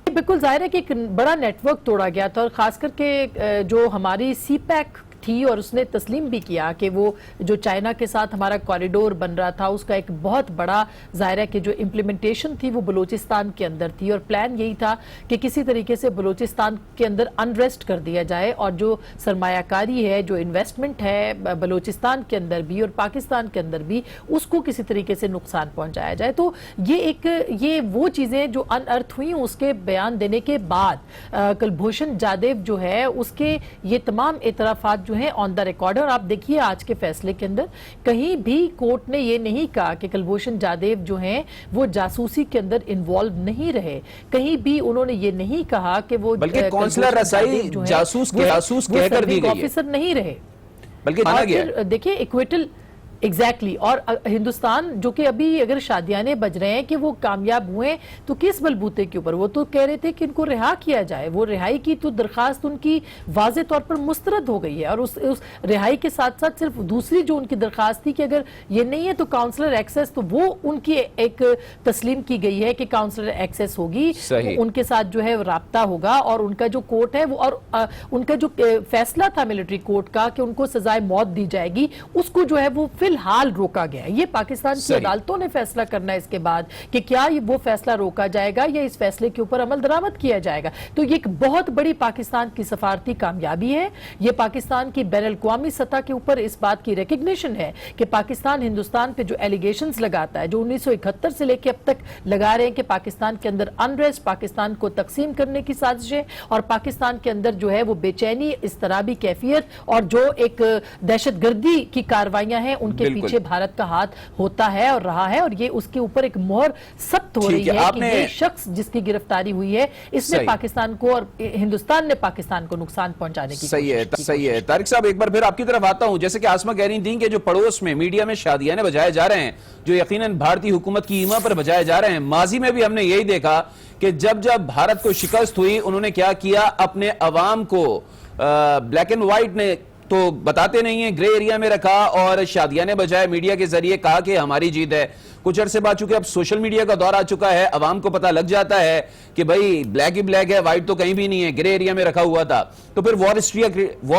بالکل ظاہر ہے کہ ایک بڑا نیٹ ورک توڑا گیا تھا, اور خاص کر کے جو ہماری سی پیک تھی, اور اس نے تسلیم بھی کیا کہ وہ جو چائنا کے ساتھ ہمارا کوریڈور بن رہا تھا اس کا ایک بہت بڑا ظاہر ہے کہ جو امپلیمنٹیشن تھی وہ بلوچستان کے اندر تھی, اور پلان یہی تھا کہ کسی طریقے سے بلوچستان کے اندر انریسٹ کر دیا جائے, اور جو سرمایہ کاری ہے جو انویسٹمنٹ ہے بلوچستان کے اندر بھی اور پاکستان کے اندر بھی اس کو کسی طریقے سے نقصان پہنچایا جائے. تو یہ وہ چیزیں جو ان ارتھ ہوئیں اس کے بیان دینے کے بعد کلبھوشن جادیو جو ہے اس کے یہ تمام اعترافات ہیں آن دا ریکارڈ. اور آپ دیکھیے آج کے فیصلے کے اندر کہیں بھی کورٹ نے یہ نہیں کہا کہ کلبھوشن جادیو جو ہیں وہ جاسوسی کے اندر انوالو نہیں رہے, کہیں بھی انہوں نے یہ نہیں کہا کہ وہ بلکہ کونسلر رسائی جاسوس کہہ کر دی گئی ہے, آفیسر نہیں رہے بلکہ مانا گیا. دیکھیں ایکویٹل ایگزیکٹلی, اور ہندوستان جو کہ ابھی اگر شادیانے بج رہے ہیں کہ وہ کامیاب ہوئے تو کس بلبوتے کے اوپر, وہ تو کہہ رہے تھے کہ ان کو رہا کیا جائے, وہ رہائی کی تو درخواست ان کی واضح طور پر مسترد ہو گئی ہے, اور اس رہائی کے ساتھ ساتھ صرف دوسری جو ان کی درخواست تھی کہ اگر یہ نہیں ہے تو کاؤنسلر ایکسیس, تو وہ ان کی ایک تسلیم کی گئی ہے کہ کاؤنسلر ایکسیس ہوگی, ان کے ساتھ جو ہے رابطہ ہوگا, اور ان کا جو کورٹ ہے وہ اور ان کا جو فیصلہ تھا ملٹری کورٹ کا کہ ان کو سزائے موت دی جائے گی اس کو جو ہے وہ حال روکا گیا. یہ پاکستان کی عدالتوں نے فیصلہ کرنا ہے اس کے بعد کہ کیا وہ فیصلہ روکا جائے گا یا اس فیصلے کے اوپر عمل درآمد کیا جائے گا. تو یہ ایک بہت بڑی پاکستان کی سفارتی کامیابی ہے, یہ پاکستان کی بین الاقوامی سطح کے اوپر اس بات کی ریکگنیشن ہے کہ پاکستان ہندوستان پہ جو ایلیگیشنز لگاتا ہے, جو 1971 سے لے کے اب تک لگا رہے ہیں کہ پاکستان کے اندر انریسٹ, پاکستان کو تقسیم کرنے کی سازشیں, اور پاکستان کے اندر جو ہے وہ بے چینی, اضطرابی کیفیت, اور جو ایک دہشت گردی کی کارروائیاں ہیں ان کے پیچھے بھارت کا ہاتھ ہوتا ہے اور رہا ہے, اور یہ اس کے اوپر ایک مہر سخت ہو رہی ہے کہ یہ شخص جس کی گرفتاری ہوئی ہے اس نے پاکستان کو اور ہندوستان نے پاکستان کو نقصان پہنچانے کی صحیح ہے. طارق صاحب ایک بار پھر آپ کی طرف آتا ہوں, جیسے کہ آسما کہہ رہی تھیں کہ جو پڑوس میں میڈیا میں شادیانے بجائے جا رہے ہیں جو یقیناً بھارتی حکومت کی ایما پر بجائے جا رہے ہیں, ماضی میں بھی ہم نے یہی دیکھا کہ جب بھارت کو شکست ہوئی انہوں نے کیا کیا, اپنے عوام کو بلیک اینڈ وائٹ نے تو بتاتے نہیں ہیں, گرے ایریا میں رکھا اور شادیانے بجائے میڈیا کے ذریعے کہا کہ ہماری جیت ہے. کچھ عرصے بعد چونکہ اب سوشل میڈیا کا دور آ چکا ہے, عوام کو پتہ لگ جاتا ہے کہ بھائی بلیک ہی بلیک ہے, وائٹ تو کہیں بھی نہیں ہے, گرے ایریا میں رکھا ہوا تھا, تو پھر وار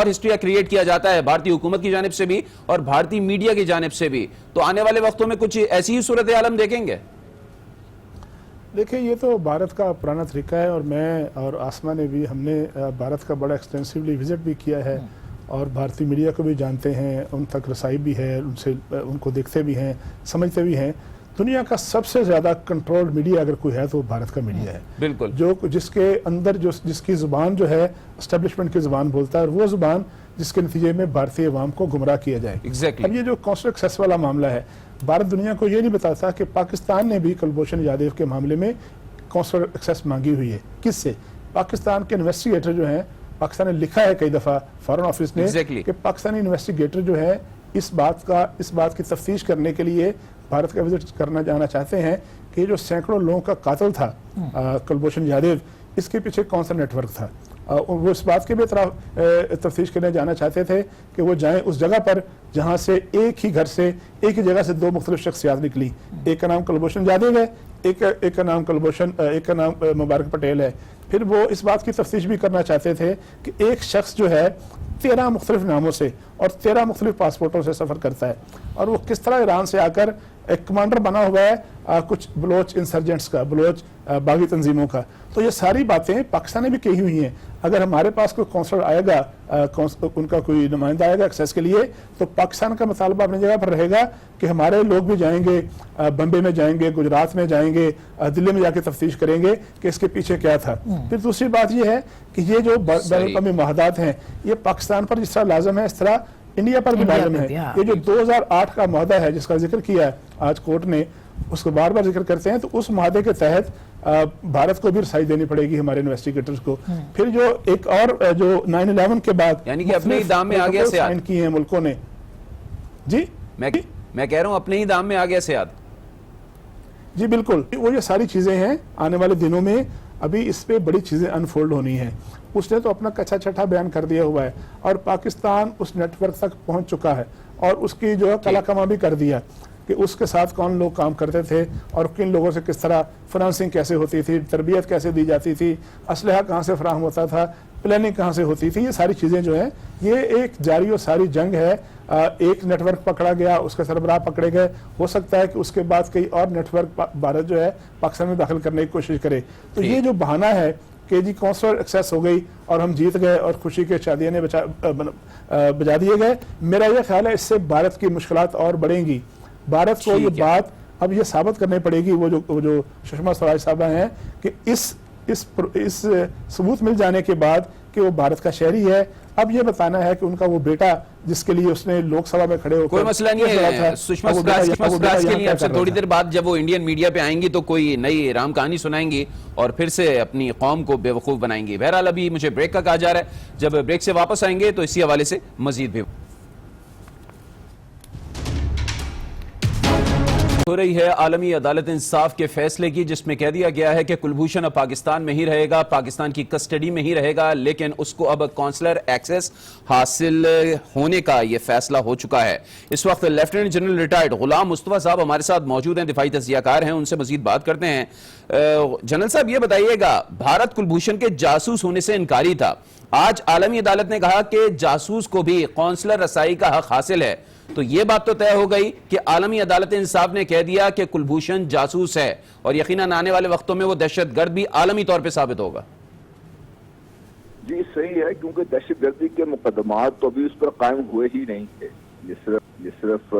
ہسٹری کریٹ کیا جاتا ہے بھارتی حکومت کی جانب سے بھی اور بھارتی میڈیا کی جانب سے بھی. تو آنے والے وقتوں میں کچھ ایسی ہی صورتحال ہم دیکھیں گے؟ دیکھیں یہ تو بھارت کا پرانا طریقہ ہے, اور میں اور آسما نے بھی ہم نے بھارت کا بڑا ایکسٹینسیولی وزٹ بھی کیا ہے, اور بھارتی میڈیا کو بھی جانتے ہیں, ان تک رسائی بھی ہے, ان کو دیکھتے بھی ہیں, سمجھتے بھی ہیں. دنیا کا سب سے زیادہ کنٹرولڈ میڈیا اگر کوئی ہے تو وہ بھارت کا میڈیا ہے, بالکل, جس کے اندر جس کی زبان جو ہے اسٹیبلشمنٹ کی زبان بولتا ہے, اور وہ زبان جس کے نتیجے میں بھارتی عوام کو گمراہ کیا جائے. اب یہ جو کونسلر ایکسیس والا معاملہ ہے, بھارت دنیا کو یہ نہیں بتاتا کہ پاکستان نے بھی کلبھوشن جادیو کے معاملے میں کونسلر ایکسیس مانگی ہوئی ہے. کس سے؟ پاکستان کے انویسٹیگیٹر جو ہیں, پاکستان نے لکھا ہے کئی دفعہ فارن آفس نے کہ پاکستانی انویسٹیگیٹر جو ہے اس بات کی تفتیش کرنے کے لیے بھارت کا وزٹ کرنا جانا چاہتے ہیں کہ یہ جو سینکڑوں لوگوں کا قاتل تھا کلبھوشن جادیو, اس کے پیچھے کون سا نیٹ ورک تھا. وہ اس بات کے بھی تفتیش کرنے جانا چاہتے تھے کہ وہ جائیں اس جگہ پر جہاں سے ایک ہی گھر سے ایک ہی جگہ سے دو مختلف شخصیات نکلی. ایک کا نام کلبھوشن جادیو ہے, ایک کا نام مبارک پٹیل ہے. پھر وہ اس بات کی تفتیش بھی کرنا چاہتے تھے کہ ایک شخص جو ہے 13 مختلف ناموں سے اور 13 مختلف پاسپورٹوں سے سفر کرتا ہے, اور وہ کس طرح ایران سے آ کر ایک کمانڈر بنا ہوا ہے کچھ بلوچ انسرجنٹس کا, بلوچ باغی تنظیموں کا. تو یہ ساری باتیں پاکستان نے بھی کہی ہوئی ہیں. اگر ہمارے پاس کوئی کونسلر آئے گا, ان کا کوئی نمائندہ آئے گا ایکسیس کے لیے, تو پاکستان کا مطالبہ اپنی جگہ پر رہے گا کہ ہمارے لوگ بھی جائیں گے, بمبے میں جائیں گے, گجرات میں جائیں گے, دلی میں جا کے تفتیش کریں گے کہ اس کے پیچھے کیا تھا. پھر دوسری بات یہ ہے کہ یہ جو بین الاقوامی معاہدات ہیں یہ پاکستان پر جس طرح لازم ہے اس طرح انڈیا پر بھی لازم ہے. یہ جو 2008 کا معاہدہ ہے جس کا ذکر کیا ہے آج کورٹ نے, اس کو بار بار ذکر کرتے ہیں، تو اس معاہدے کے تحت بھارت کو بھی رسائی دینی پڑے گی ہمارے انویسٹیگیٹرز کو. پھر جو ایک اور جو 9/11 کے بعد یعنی کہ اپنے ہی دام میں آ گیا سیاد سائن کی ہیں ملکوں نے. جی میں کہہ رہا ہوں اپنے ہی دام میں آ گیا سیاد. جی بالکل، وہ یہ ساری چیزیں ہیں آنے والے دنوں میں ابھی اس پہ بڑی چیزیں انفولڈ ہونی ہیں. اس نے تو اپنا کچھا چھٹا بیان کر دیا ہوا ہے اور پاکستان اس نیٹ ورک تک پہنچ چکا ہے اور اس کی جو ہے کلا کما بھی کر دیا کہ اس کے ساتھ کون لوگ کام کرتے تھے اور کن لوگوں سے کس طرح فنانسنگ کیسے ہوتی تھی، تربیت کیسے دی جاتی تھی، اسلحہ کہاں سے فراہم ہوتا تھا، پلاننگ کہاں سے ہوتی تھی. یہ ساری چیزیں جو ہیں یہ ایک جاری و ساری جنگ ہے. ایک نیٹ ورک پکڑا گیا، اس کے سربراہ پکڑے گئے، ہو سکتا ہے کہ اس کے بعد کئی اور نیٹ ورک بھارت جو ہے پاکستان میں داخل کرنے کی کوشش کرے. تو یہ جو بہانہ ہے کہ جی کونسلر ایکسیس ہو گئی اور ہم جیت گئے اور خوشی کے شادیاں بجا دیے گئے، میرا یہ خیال ہے اس سے بھارت کی مشکلات اور بڑھیں گی. بھارت کو یہ بات اب یہ ثابت کرنے پڑے گی، وہ جو سشما سوراج صاحبہ ہیں، کہ اس ثبوت مل جانے کے بعد کہ وہ بھارت کا شہری ہے. اب یہ بتانا ہے کہ ان کا وہ بیٹا جس کے لیے اس نے لوک سبھا میں کھڑے ہو کوئی مسئلہ نہیں ہے. سشما سوراج کے لیے اب سے تھوڑی دیر بعد جب وہ انڈین میڈیا پہ آئیں گی تو کوئی نئی رام کہانی سنائیں گی اور پھر سے اپنی قوم کو بے وقوف بنائیں گی. بہرحال ابھی مجھے بریک کا کہا جا رہا ہے، جب بریک سے واپس آئیں گے تو اسی حوالے سے مزید بھی ہو رہی ہے عالمی عدالت انصاف کے فیصلے کی، جس میں کہہ دیا گیا ہے کہ کلبھوشن اب پاکستان میں ہی رہے گا، پاکستان کی کسٹڈی میں ہی رہے گا، لیکن اس کو اب کونسلر ایکسیس حاصل ہونے کا یہ فیصلہ ہو چکا ہے. اس وقت lieutenant general retired Ghulam Mustafa صاحب ہمارے ساتھ موجود ہیں، دفاعی تجزیہ کار ہیں، ان سے مزید بات کرتے ہیں. جنرل صاحب یہ بتائیے گا، بھارت کلبھوشن کے جاسوس ہونے سے انکاری تھا، آج عالمی عدالت نے کہا کہ جاسوس کو بھی کونسلر رسائی کا حق حاصل ہے، تو یہ بات تو طے ہو گئی کہ عالمی عدالت انصاف نے کہہ دیا کہ کلبھوشن جاسوس ہے اور یقیناً آنے والے وقتوں میں وہ دہشت گرد بھی عالمی طور پہ ثابت ہوگا. جی صحیح ہے، کیونکہ دہشت گردی کے مقدمات تو ابھی اس پر قائم ہوئے ہی نہیں تھے. یہ صرف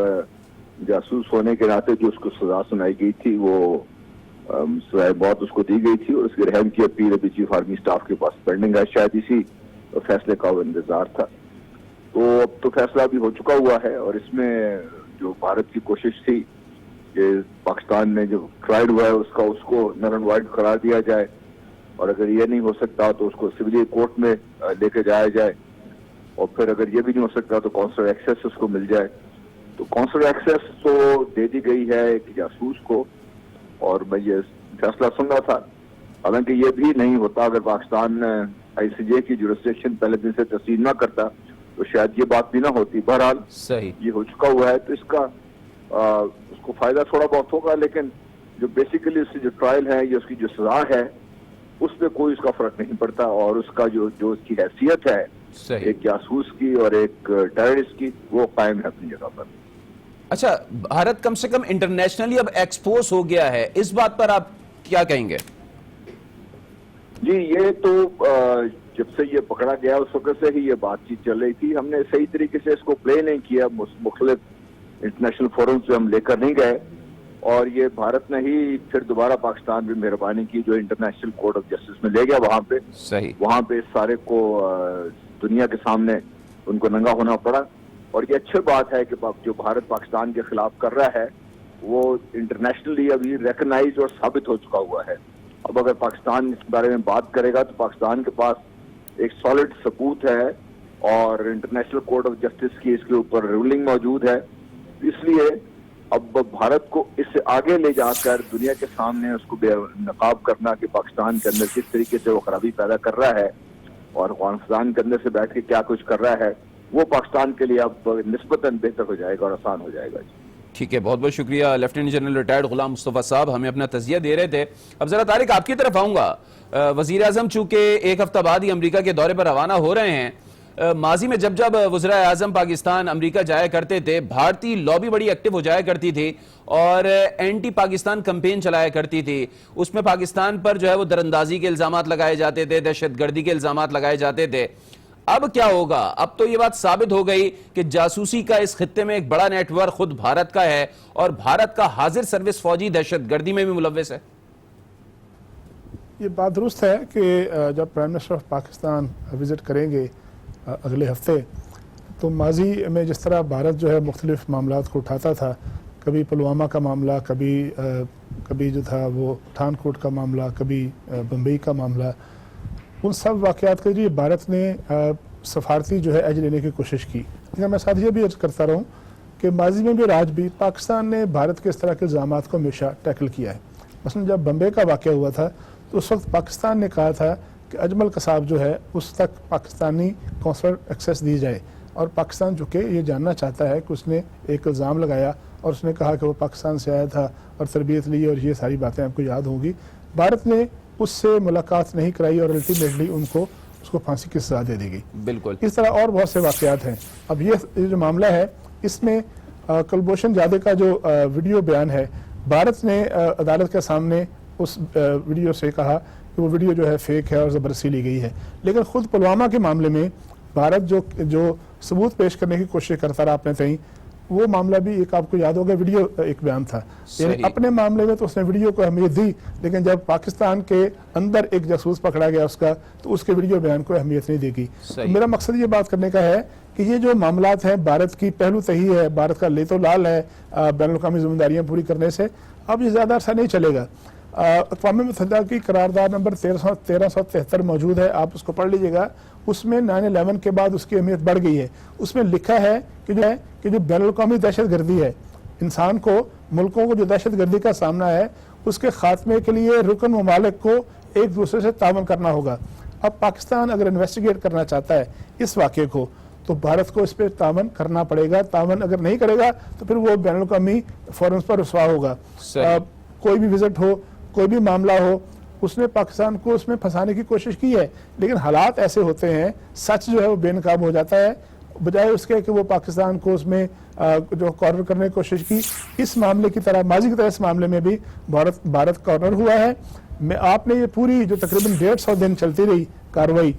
جاسوس ہونے کے ناطے جو اس کو سزا سنائی گئی تھی وہ سزائے موت اس کو دی گئی تھی اور اس کے رحم کی اپیل ابھی چیف آرمی اسٹاف کے پاس پینڈنگ ہے، شاید اسی فیصلے کا وہ انتظار تھا. تو اب تو فیصلہ بھی ہو چکا ہوا ہے اور اس میں جو بھارت کی کوشش تھی کہ پاکستان میں جو ٹرائل ہوا ہے اس کو نل اینڈ وائڈ قرار دیا جائے اور اگر یہ نہیں ہو سکتا تو اس کو سویل کورٹ میں لے کے جایا جائے اور پھر اگر یہ بھی نہیں ہو سکتا تو کونسلر ایکسیس اس کو مل جائے. تو کونسلر ایکسیس تو دے دی گئی ہے ایک جاسوس کو اور میں یہ فیصلہ سن رہا تھا، حالانکہ یہ بھی نہیں ہوتا اگر پاکستان آئی سی جے کی جورسڈکشن پہلے دن سے تسلیم نہ کرتا تو شاید یہ بات بھی نہ ہوتی. بہرحال صحیح یہ ہو چکا ہوا ہے تو اس کا اس کو فائدہ تھوڑا بہت ہوگا، لیکن جو بیسیکلی اس کی جو ٹرائل ہے یا اس کی جو سزا ہے اس پہ کوئی اس کا فرق نہیں پڑتا اور اس کا جو اس کی حیثیت ہے ایک جاسوس کی اور ایک ٹیررسٹ کی وہ قائم ہے اپنی جگہ پر. اچھا، بھارت کم سے کم انٹرنیشنلی اب ایکسپوز ہو گیا ہے، اس بات پر آپ کیا کہیں گے؟ جی یہ تو جب سے یہ پکڑا گیا اس وقت سے ہی یہ بات چیت چل رہی تھی. ہم نے صحیح طریقے سے اس کو پلے نہیں کیا، مختلف انٹرنیشنل فورم سے ہم لے کر نہیں گئے اور یہ بھارت نے ہی پھر دوبارہ پاکستان بھی مہربانی کی جو انٹرنیشنل کورٹ آف جسٹس میں لے گیا وہاں پہ سارے کو دنیا کے سامنے ان کو ننگا ہونا پڑا. اور یہ اچھی بات ہے کہ جو بھارت پاکستان کے خلاف کر رہا ہے وہ انٹرنیشنلی ابھی ریکگنائز اور ثابت ہو چکا ہوا ہے. اب اگر پاکستان اس بارے میں بات کرے گا تو پاکستان کے پاس ایک سالڈ ثبوت ہے اور انٹرنیشنل کورٹ آف جسٹس کی اس کے اوپر رولنگ موجود ہے. اس لیے اب بھارت کو اس سے آگے لے جا کر دنیا کے سامنے اس کو بے نقاب کرنا کہ پاکستان کے اندر کس طریقے سے وہ خرابی پیدا کر رہا ہے اور افغانستان کے اندر سے بیٹھ کے کیا کچھ کر رہا ہے، وہ پاکستان کے لیے اب نسبتاً بہتر ہو جائے گا اور آسان ہو جائے گا. ٹھیک ہے، بہت بہت شکریہ lieutenant general retired Ghulam Mustafa صاحب، ہمیں اپنا تجزیہ دے رہے تھے. اب ذرا طارق آپ کی طرف آؤں گا. وزیر اعظم چونکہ ایک ہفتہ بعد ہی امریکہ کے دورے پر روانہ ہو رہے ہیں، ماضی میں جب وزراء اعظم پاکستان امریکہ جایا کرتے تھے بھارتی لابی بڑی ایکٹیو ہو جایا کرتی تھی اور اینٹی پاکستان کمپین چلایا کرتی تھی. اس میں پاکستان پر جو ہے وہ دراندازی کے الزامات لگائے جاتے تھے، دہشت گردی کے الزامات لگائے جاتے تھے. اب کیا ہوگا؟ اب تو یہ بات ثابت ہو گئی کہ جاسوسی کا اس خطے میں ایک بڑا نیٹ ورک خود بھارت کا ہے اور بھارت کا حاضر سروس فوجی دہشت گردی میں بھی ملوث ہے. یہ بات درست ہے کہ جب prime minister of Pakistan visit کریں گے اگلے ہفتے تو ماضی میں جس طرح بھارت جو ہے مختلف معاملات کو اٹھاتا تھا، کبھی پلوامہ کا معاملہ، کبھی جو تھا وہ پٹھان کوٹ کا معاملہ، کبھی بمبئی کا معاملہ، ان سب واقعات کے لیے بھارت نے سفارتی جو ہے ایج لینے کی کوشش کی. لیکن میں ساتھ یہ بھی عرض کرتا رہوں کہ ماضی میں بھی آج بھی پاکستان نے بھارت کے اس طرح کے الزامات کو ہمیشہ ٹیکل کیا ہے. مثلا جب بمبئی کا واقعہ ہوا تھا تو اس وقت پاکستان نے کہا تھا کہ اجمل قصاب جو ہے اس تک پاکستانی قونصلر ایکسیس دی جائے، اور پاکستان جو کہ یہ جاننا چاہتا ہے کہ اس نے ایک الزام لگایا اور اس نے کہا کہ وہ پاکستان سے آیا تھا اور تربیت لی، اور یہ ساری باتیں آپ کو یاد ہوں گی. بھارت نے اس سے ملاقات نہیں کرائی اور الٹیمیٹلی اس کو پھانسی کی سزا دے دی گئی. بالکل اس طرح اور بہت سے واقعات ہیں. اب یہ جو معاملہ ہے اس میں کلبھوشن جادے کا جو ویڈیو بیان ہے، بھارت نے عدالت کے سامنے اس ویڈیو سے کہا کہ وہ ویڈیو جو ہے فیک ہے اور زبردستی لی گئی ہے. لیکن خود پلوامہ کے معاملے میں بھارت جو ثبوت پیش کرنے کی کوشش کرتا رہا اپنے تئیں، وہ معاملہ بھی ایک آپ کو یاد ہوگا ویڈیو ایک بیان تھا. یعنی اپنے معاملے میں تو اس نے ویڈیو کو اہمیت دی، لیکن جب پاکستان کے اندر ایک جاسوس پکڑا گیا اس کا، تو اس کے ویڈیو بیان کو اہمیت نہیں دی گئی. میرا مقصد یہ بات کرنے کا ہے کہ یہ جو معاملات ہیں بھارت کی پہلو تہی ہے، بھارت کا لیت و لال ہے بین الاقوامی ذمہ داریاں پوری کرنے سے، اب یہ زیادہ عرصہ نہیں چلے گا. اقوام متحدہ کی قرارداد نمبر 1373 موجود ہے، آپ اس کو پڑھ لیجئے گا. اس میں 9/11 کے بعد اس کی اہمیت بڑھ گئی ہے. اس میں لکھا ہے کہ جو بین الاقوامی دہشت گردی ہے، انسان کو، ملکوں کو جو دہشت گردی کا سامنا ہے، اس کے خاتمے کے لیے رکن ممالک کو ایک دوسرے سے تعاون کرنا ہوگا. اب پاکستان اگر انویسٹیگیٹ کرنا چاہتا ہے اس واقعے کو، تو بھارت کو اس پہ تعاون کرنا پڑے گا. تعاون اگر نہیں کرے گا تو پھر وہ بین الاقوامی فورمز پر رسوا ہوگا. کوئی بھی وزٹ ہو، کوئی بھی معاملہ ہو، اس نے پاکستان کو اس میں پھنسانے کی کوشش کی ہے، لیکن حالات ایسے ہوتے ہیں، سچ جو ہے وہ بے نقاب ہو جاتا ہے، بجائے اس کے کہ وہ پاکستان کو اس میں جو کارنر کرنے کی کوشش کی. اس معاملے کی طرح، ماضی کی طرح اس معاملے میں بھی بھارت کارنر ہوا ہے. آپ نے یہ پوری جو تقریباً 150 دن چلتی رہی کارروائی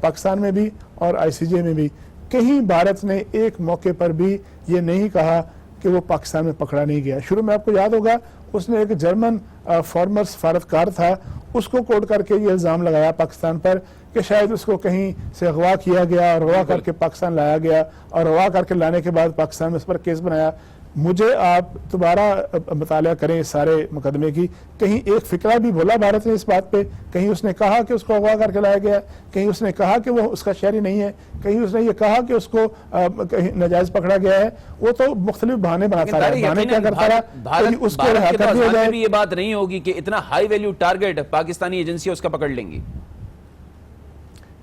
پاکستان میں بھی اور ICJ میں بھی، کہیں بھارت نے ایک موقع پر بھی یہ نہیں کہا کہ وہ پاکستان میں پکڑا نہیں گیا. شروع میں آپ کو یاد ہوگا اس نے ایک جرمن فارمر سفارتکار تھا، اس کو کوٹ کر کے یہ الزام لگایا پاکستان پر کہ شاید اس کو کہیں سے اغوا کیا گیا اور اغوا کر کے پاکستان لایا گیا، اور اغوا کر کے لانے کے بعد پاکستان میں اس پر کیس بنایا. مجھے آپ دوبارہ مطالعہ کریں اس سارے مقدمے کی، کہیں ایک فقرہ بھی بولا بھارت نے اس بات پہ؟ کہیں اس نے کہا کہ اس کو اغوا کر کے لایا گیا؟ کہیں اس نے کہا کہ وہ اس کا شہری نہیں ہے؟ کہیں اس نے یہ کہا کہ اس کو ناجائز پکڑا گیا ہے؟ وہ تو مختلف بہانے بناتا رہا. بہانے کیا کرتا رہا؟ اس کو رہا کر دیا جائے. یہ بات نہیں ہوگی کہ اتنا high value target Pakistani agency اس کا پکڑ لیں گی.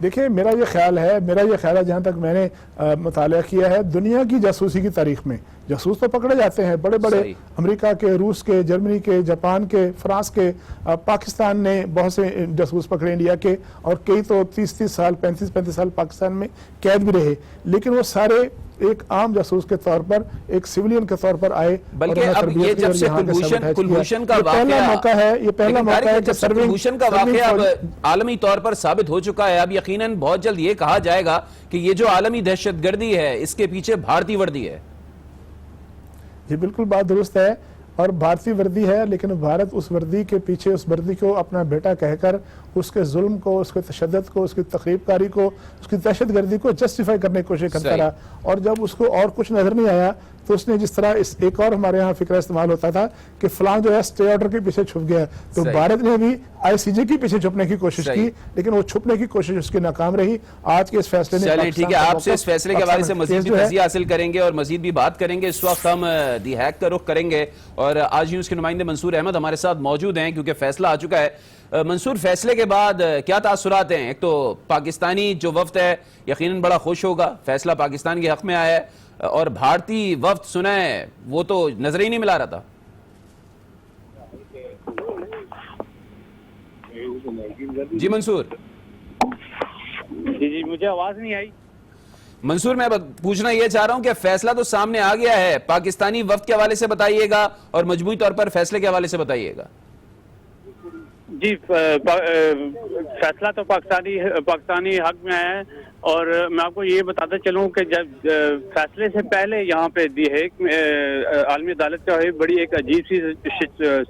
دیکھیں میرا یہ خیال ہے جہاں تک میں نے مطالعہ کیا ہے، دنیا کی جاسوسی کی تاریخ میں جاسوس تو پکڑے جاتے ہیں، بڑے بڑے امریکہ کے، روس کے، جرمنی کے، جاپان کے، فرانس کے. پاکستان نے بہت سے جاسوس پکڑے انڈیا کے، اور کئی تو 30 سال 35 سال پاکستان میں قید بھی رہے. لیکن وہ سارے ایک عام جاسوس کے طور پر، ایک سیولین کے طور پر آئے. بلکہ اب یہ جب سے کلبھوشن کا پہلا موقع ہے کہ کلبھوشن کا واقعہ اب عالمی طور پر ثابت ہو چکا ہے. اب یقیناً بہت جلد یہ کہا جائے گا کہ یہ جو عالمی دہشت گردی ہے اس کے پیچھے بھارتی وردی ہے. یہ بالکل بات درست ہے، اور بھارتی وردی ہے، لیکن بھارت اس وردی کے پیچھے، اس وردی کو اپنا بیٹا کہہ کر اس کے ظلم کو، اس کے تشدد کو، اس کی تخریب کاری کو، اس کی دہشت گردی کو جسٹیفائی کرنے کی کوشش کرتا رہا. اور جب اس کو اور کچھ نظر نہیں آیا تو اس نے جس طرح ایک اور ہمارے ہاں فکرہ استعمال ہوتا تھا کہ فلاں جو ہے سٹے آرڈر کے پیچھے چھپ گیا، تو بھارت نے بھی ICJ کے پیچھے چھپنے کی کوشش کی، لیکن وہ چھپنے کی کوشش اس کی ناکام رہی. آج کے اس فیصلے نے چلیں ٹھیک ہے، آپ سے اس فیصلے کے حوالے سے مزید بھی تجزیہ حاصل کریں گے اور مزید بھی بات کریں گے. اس وقت ہم دی ہیک کا رخ کریں گے اور آج نیوز کے نمائندے منصور احمد ہمارے ساتھ موجود ہیں کیونکہ فیصلہ آ چکا ہے. منصور، فیصلے کے بعد کیا تاثرات ہیں؟ ایک تو پاکستانی جو وفد ہے یقیناً بڑا خوش ہوگا، فیصلہ پاکستان کے حق میں آیا ہے، اور بھارتی وفد سنا ہے وہ تو نظر ہی نہیں ملا رہا تھا. جی منصور. جی مجھے آواز نہیں آئی. منصور میں پوچھنا یہ چاہ رہا ہوں کہ فیصلہ تو سامنے آ گیا ہے، پاکستانی وفد کے حوالے سے بتائیے گا اور مجموعی طور پر فیصلے کے حوالے سے بتائیے گا. جی فیصلہ تو پاکستانی حق میں ہے، اور میں آپ کو یہ بتاتا چلوں کہ جب فیصلے سے پہلے یہاں پہ دی ہے عالمی عدالت کا بڑی ایک عجیب سی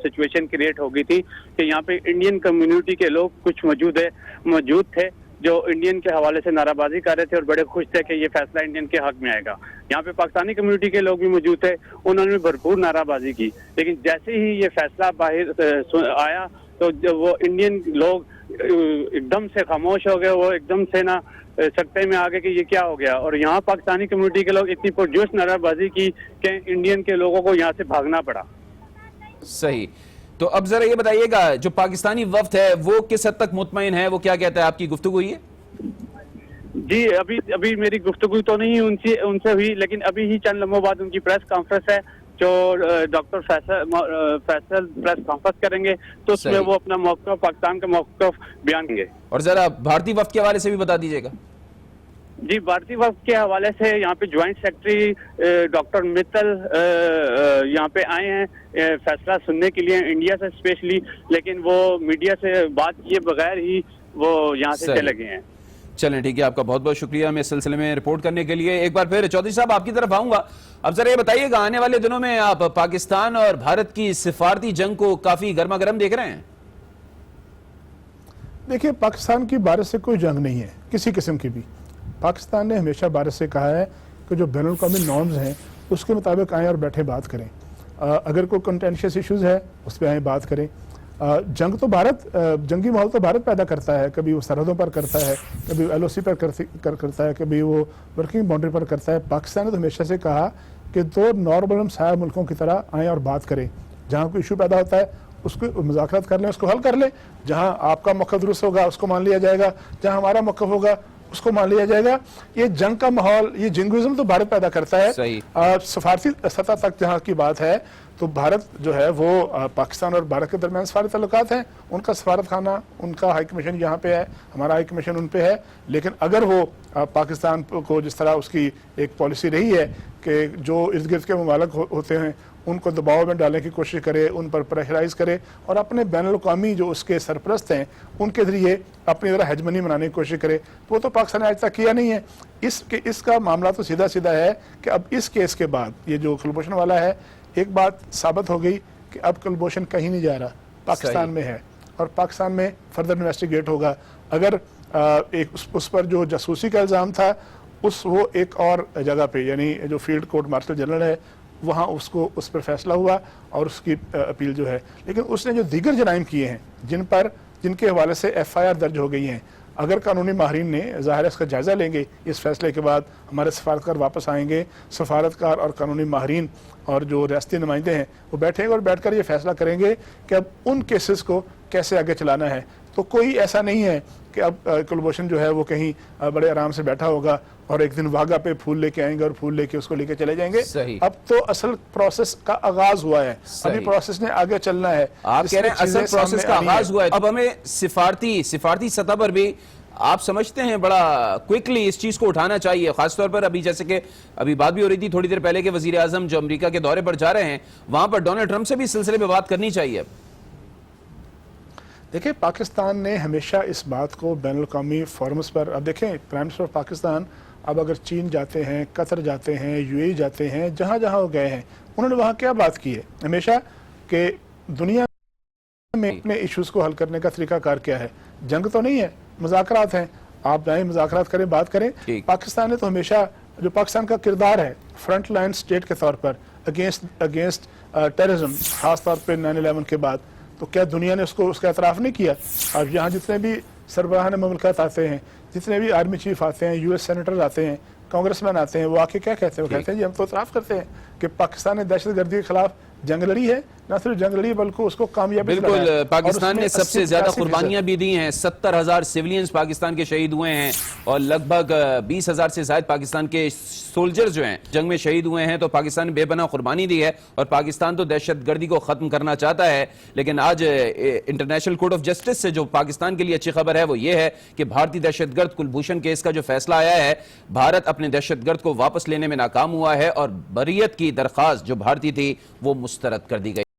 سچویشن کریٹ ہو گئی تھی کہ یہاں پہ انڈین کمیونٹی کے لوگ کچھ موجود تھے، جو انڈین کے حوالے سے نعرہ بازی کر رہے تھے اور بڑے خوش تھے کہ یہ فیصلہ انڈین کے حق میں آئے گا. یہاں پہ پاکستانی کمیونٹی کے لوگ بھی موجود تھے, انہوں نے بھی بھرپور نعرہ بازی کی, لیکن جیسے ہی یہ فیصلہ باہر آیا تو وہ انڈین لوگ ایک دم سے خاموش ہو گئے, وہ ایک دم سے سکتے میں آ گئے کہ یہ کیا ہو گیا. اور یہاں پاکستانی کمیونٹی کے لوگ اتنی پرجوش نعرہ بازی کی کہ انڈین کے لوگوں کو یہاں سے بھاگنا پڑا. صحیح. تو اب ذرا یہ بتائیے گا, جو پاکستانی وفد ہے وہ کس حد تک مطمئن ہے, وہ کیا کہتا ہے, آپ کی گفتگو ہوئی ہے؟ جی ابھی میری گفتگو تو نہیں ان سے ہوئی, لیکن ابھی ہی چند لمحوں بعد ان کی پریس کانفرنس ہے جو ڈاکٹر فیصل پریس کانفرنس کریں گے, تو اس میں وہ اپنا موقف, پاکستان کا موقف بیان کریں گے. اور ذرا بھارتی وفد کے حوالے سے بھی بتا دیجیے گا. جی, بھارتی وفد کے حوالے سے یہاں پہ جوائنٹ سیکرٹری ڈاکٹر متل یہاں پہ آئے ہیں فیصلہ سننے کے لیے انڈیا سے اسپیشلی, لیکن وہ میڈیا سے بات کیے بغیر ہی وہ یہاں سے چلے گئے ہیں. چلیں ٹھیک ہے, آپ کا بہت بہت شکریہ ہمیں اس سلسلے میں رپورٹ کرنے کے لیے. ایک بار پھر چودھری صاحب آپ کی طرف آؤں گا. اب ذرا یہ بتائیے گا, آنے والے دنوں میں آپ پاکستان اور بھارت کی سفارتی جنگ کو کافی گرما گرم دیکھ رہے ہیں؟ دیکھیے, پاکستان کی بھارت سے کوئی جنگ نہیں ہے کسی قسم کی بھی. پاکستان نے ہمیشہ بھارت سے کہا ہے کہ جو بین الاقوامی نارمز ہیں اس کے مطابق آئیں اور بیٹھے بات کریں. اگر کوئی کنٹینشیس ایشوز ہے اس پہ آئیں بات کریں. جنگ تو جنگی ماحول تو بھارت پیدا کرتا ہے, کبھی وہ سرحدوں پر کرتا ہے, کبھی ایل او سی پر کرتا ہے, کبھی وہ ورکنگ باؤنڈری پر کرتا ہے. پاکستان نے تو ہمیشہ سے کہا کہ دو نارمل سایہ ملکوں کی طرح آئیں اور بات کریں. جہاں کوئی ایشو پیدا ہوتا ہے اس کو مذاکرات کر لیں, اس کو حل کر لیں. جہاں آپ کا موقف درست ہوگا اس کو مان لیا جائے گا, جہاں ہمارا موقف ہوگا اس کو مان لیا جائے گا. یہ جنگ کا ماحول, یہ جنگوزم تو بھارت پیدا کرتا ہے. سفارتی سطح تک جہاں کی بات ہے تو بھارت جو ہے وہ پاکستان اور بھارت کے درمیان سفارتی تعلقات ہیں. ان کا سفارت خانہ, ان کا ہائی کمیشن یہاں پہ ہے, ہمارا ہائی کمیشن ان پہ ہے. لیکن اگر وہ پاکستان کو جس طرح اس کی ایک پالیسی رہی ہے کہ جو ارد گرد کے ممالک ہوتے ہیں ان کو دباؤ میں ڈالنے کی کوشش کرے, ان پر پریشرائز کرے اور اپنے بین الاقوامی جو اس کے سرپرست ہیں ان کے ذریعے اپنی ذرا ہیجمنی بنانے کی کوشش کرے, وہ تو پاکستان نے آج تک کیا نہیں ہے. اس کا معاملہ تو سیدھا سیدھا ہے کہ اب اس کیس کے بعد یہ جو کلبھوشن والا ہے, ایک بات ثابت ہو گئی کہ اب کلبھوشن کہیں نہیں جا رہا, پاکستان میں ہے اور پاکستان میں فردر انویسٹیگیٹ ہوگا. اگر اس پر جو جاسوسی کا الزام تھا وہ ایک اور جگہ پہ, یعنی جو فیلڈ کورٹ مارشل جنرل ہے وہاں اس پر فیصلہ ہوا اور اس کی اپیل جو ہے. لیکن اس نے جو دیگر جرائم کیے ہیں جن کے حوالے سے ایف آئی آر درج ہو گئی ہیں, اگر قانونی ماہرین نے ظاہر اس کا جائزہ لیں گے اس فیصلے کے بعد, ہمارے سفارتکار واپس آئیں گے, سفارتکار اور قانونی ماہرین اور جو ریاستی نمائندے ہیں وہ بیٹھیں گے اور بیٹھ کر یہ فیصلہ کریں گے کہ اب ان کیسز کو کیسے آگے چلانا ہے. تو کوئی ایسا نہیں ہے کہ اب کلبھوشن جو ہے وہ کہیں بڑے آرام سے بیٹھا ہوگا اور ایک دن واگا پہ پھول لے کے آئیں گے اور پھول لے کے اس کو لے کے چلے جائیں گے. اب تو اصل پروسیس کا آغاز ہوا ہے, ابھی پروسیس نے آگے چلنا ہے. آپ کہہ رہے ہیں اصل پروسیس کا آغاز ہوا ہے. اب ہمیں سفارتی سطح پر بھی آپ سمجھتے ہیں بڑا کوئکلی اس چیز کو اٹھانا چاہیے, خاص طور پر ابھی جیسے کہ ابھی بات بھی ہو رہی تھی تھوڑی دیر پہلے کہ وزیر اعظم جو امریکہ کے دورے پر جا رہے ہیں وہاں پر ڈونلڈ ٹرمپ سے بھی اس سلسلے میں بات کرنی چاہیے. دیکھیں, پاکستان نے ہمیشہ اس بات کو بین الاقوامی فورمز پر, اب دیکھیں پرائم منسٹر آف پاکستان اب اگر چین جاتے ہیں, قطر جاتے ہیں, یو اے جاتے ہیں, جہاں جہاں وہ گئے ہیں انہوں نے وہاں کیا بات کی ہے ہمیشہ کہ دنیا میں اپنے ایشوز کو حل کرنے کا طریقہ کار کیا ہے. جنگ تو نہیں ہے, مذاکرات ہیں, آپ جائیں مذاکرات کریں, بات کریں. پاکستان نے تو ہمیشہ جو پاکستان کا کردار ہے فرنٹ لائن سٹیٹ کے طور پر اگینسٹ ٹیررزم, خاص طور پہ 9/11 کے بعد, تو کیا دنیا نے اس کا اعتراف نہیں کیا؟ اب یہاں جتنے بھی سربراہان مملکت آتے ہیں, جتنے بھی آرمی چیف آتے ہیں, یو ایس سینیٹر آتے ہیں, کانگریس مین آتے ہیں, وہ آ کے کیا کہتے ہیں؟ وہ کہتے ہیں جی ہم تو اعتراف کرتے ہیں کہ پاکستان نے دہشت گردی کے خلاف جنگ لڑی ہے, نہ صرف جنگ لڑی بلکہ اس کو کامیابی سے لڑا ہے. بالکل, پاکستان نے سب سے زیادہ قربانیاں بھی دی ہیں. 70,000 سیولینز پاکستان کے شہید ہوئے ہیں اور لگ بھگ 20,000 سے زائد پاکستان کے سولجر جو ہیں جنگ میں شہید ہوئے ہیں. تو پاکستان نے بے پناہ قربانی دی ہے اور پاکستان تو دہشت گردی کو ختم کرنا چاہتا ہے. لیکن آج انٹرنیشنل کورٹ آف جسٹس سے جو پاکستان کے لیے اچھی خبر ہے وہ یہ ہے کہ بھارتی دہشت گرد کلبھوشن کیس کا جو فیصلہ آیا ہے, بھارت اپنے دہشت گرد کو واپس لینے میں ناکام ہوا ہے اور بریت کی درخواست جو بھارتی تھی وہ مسترد کر دی گئی.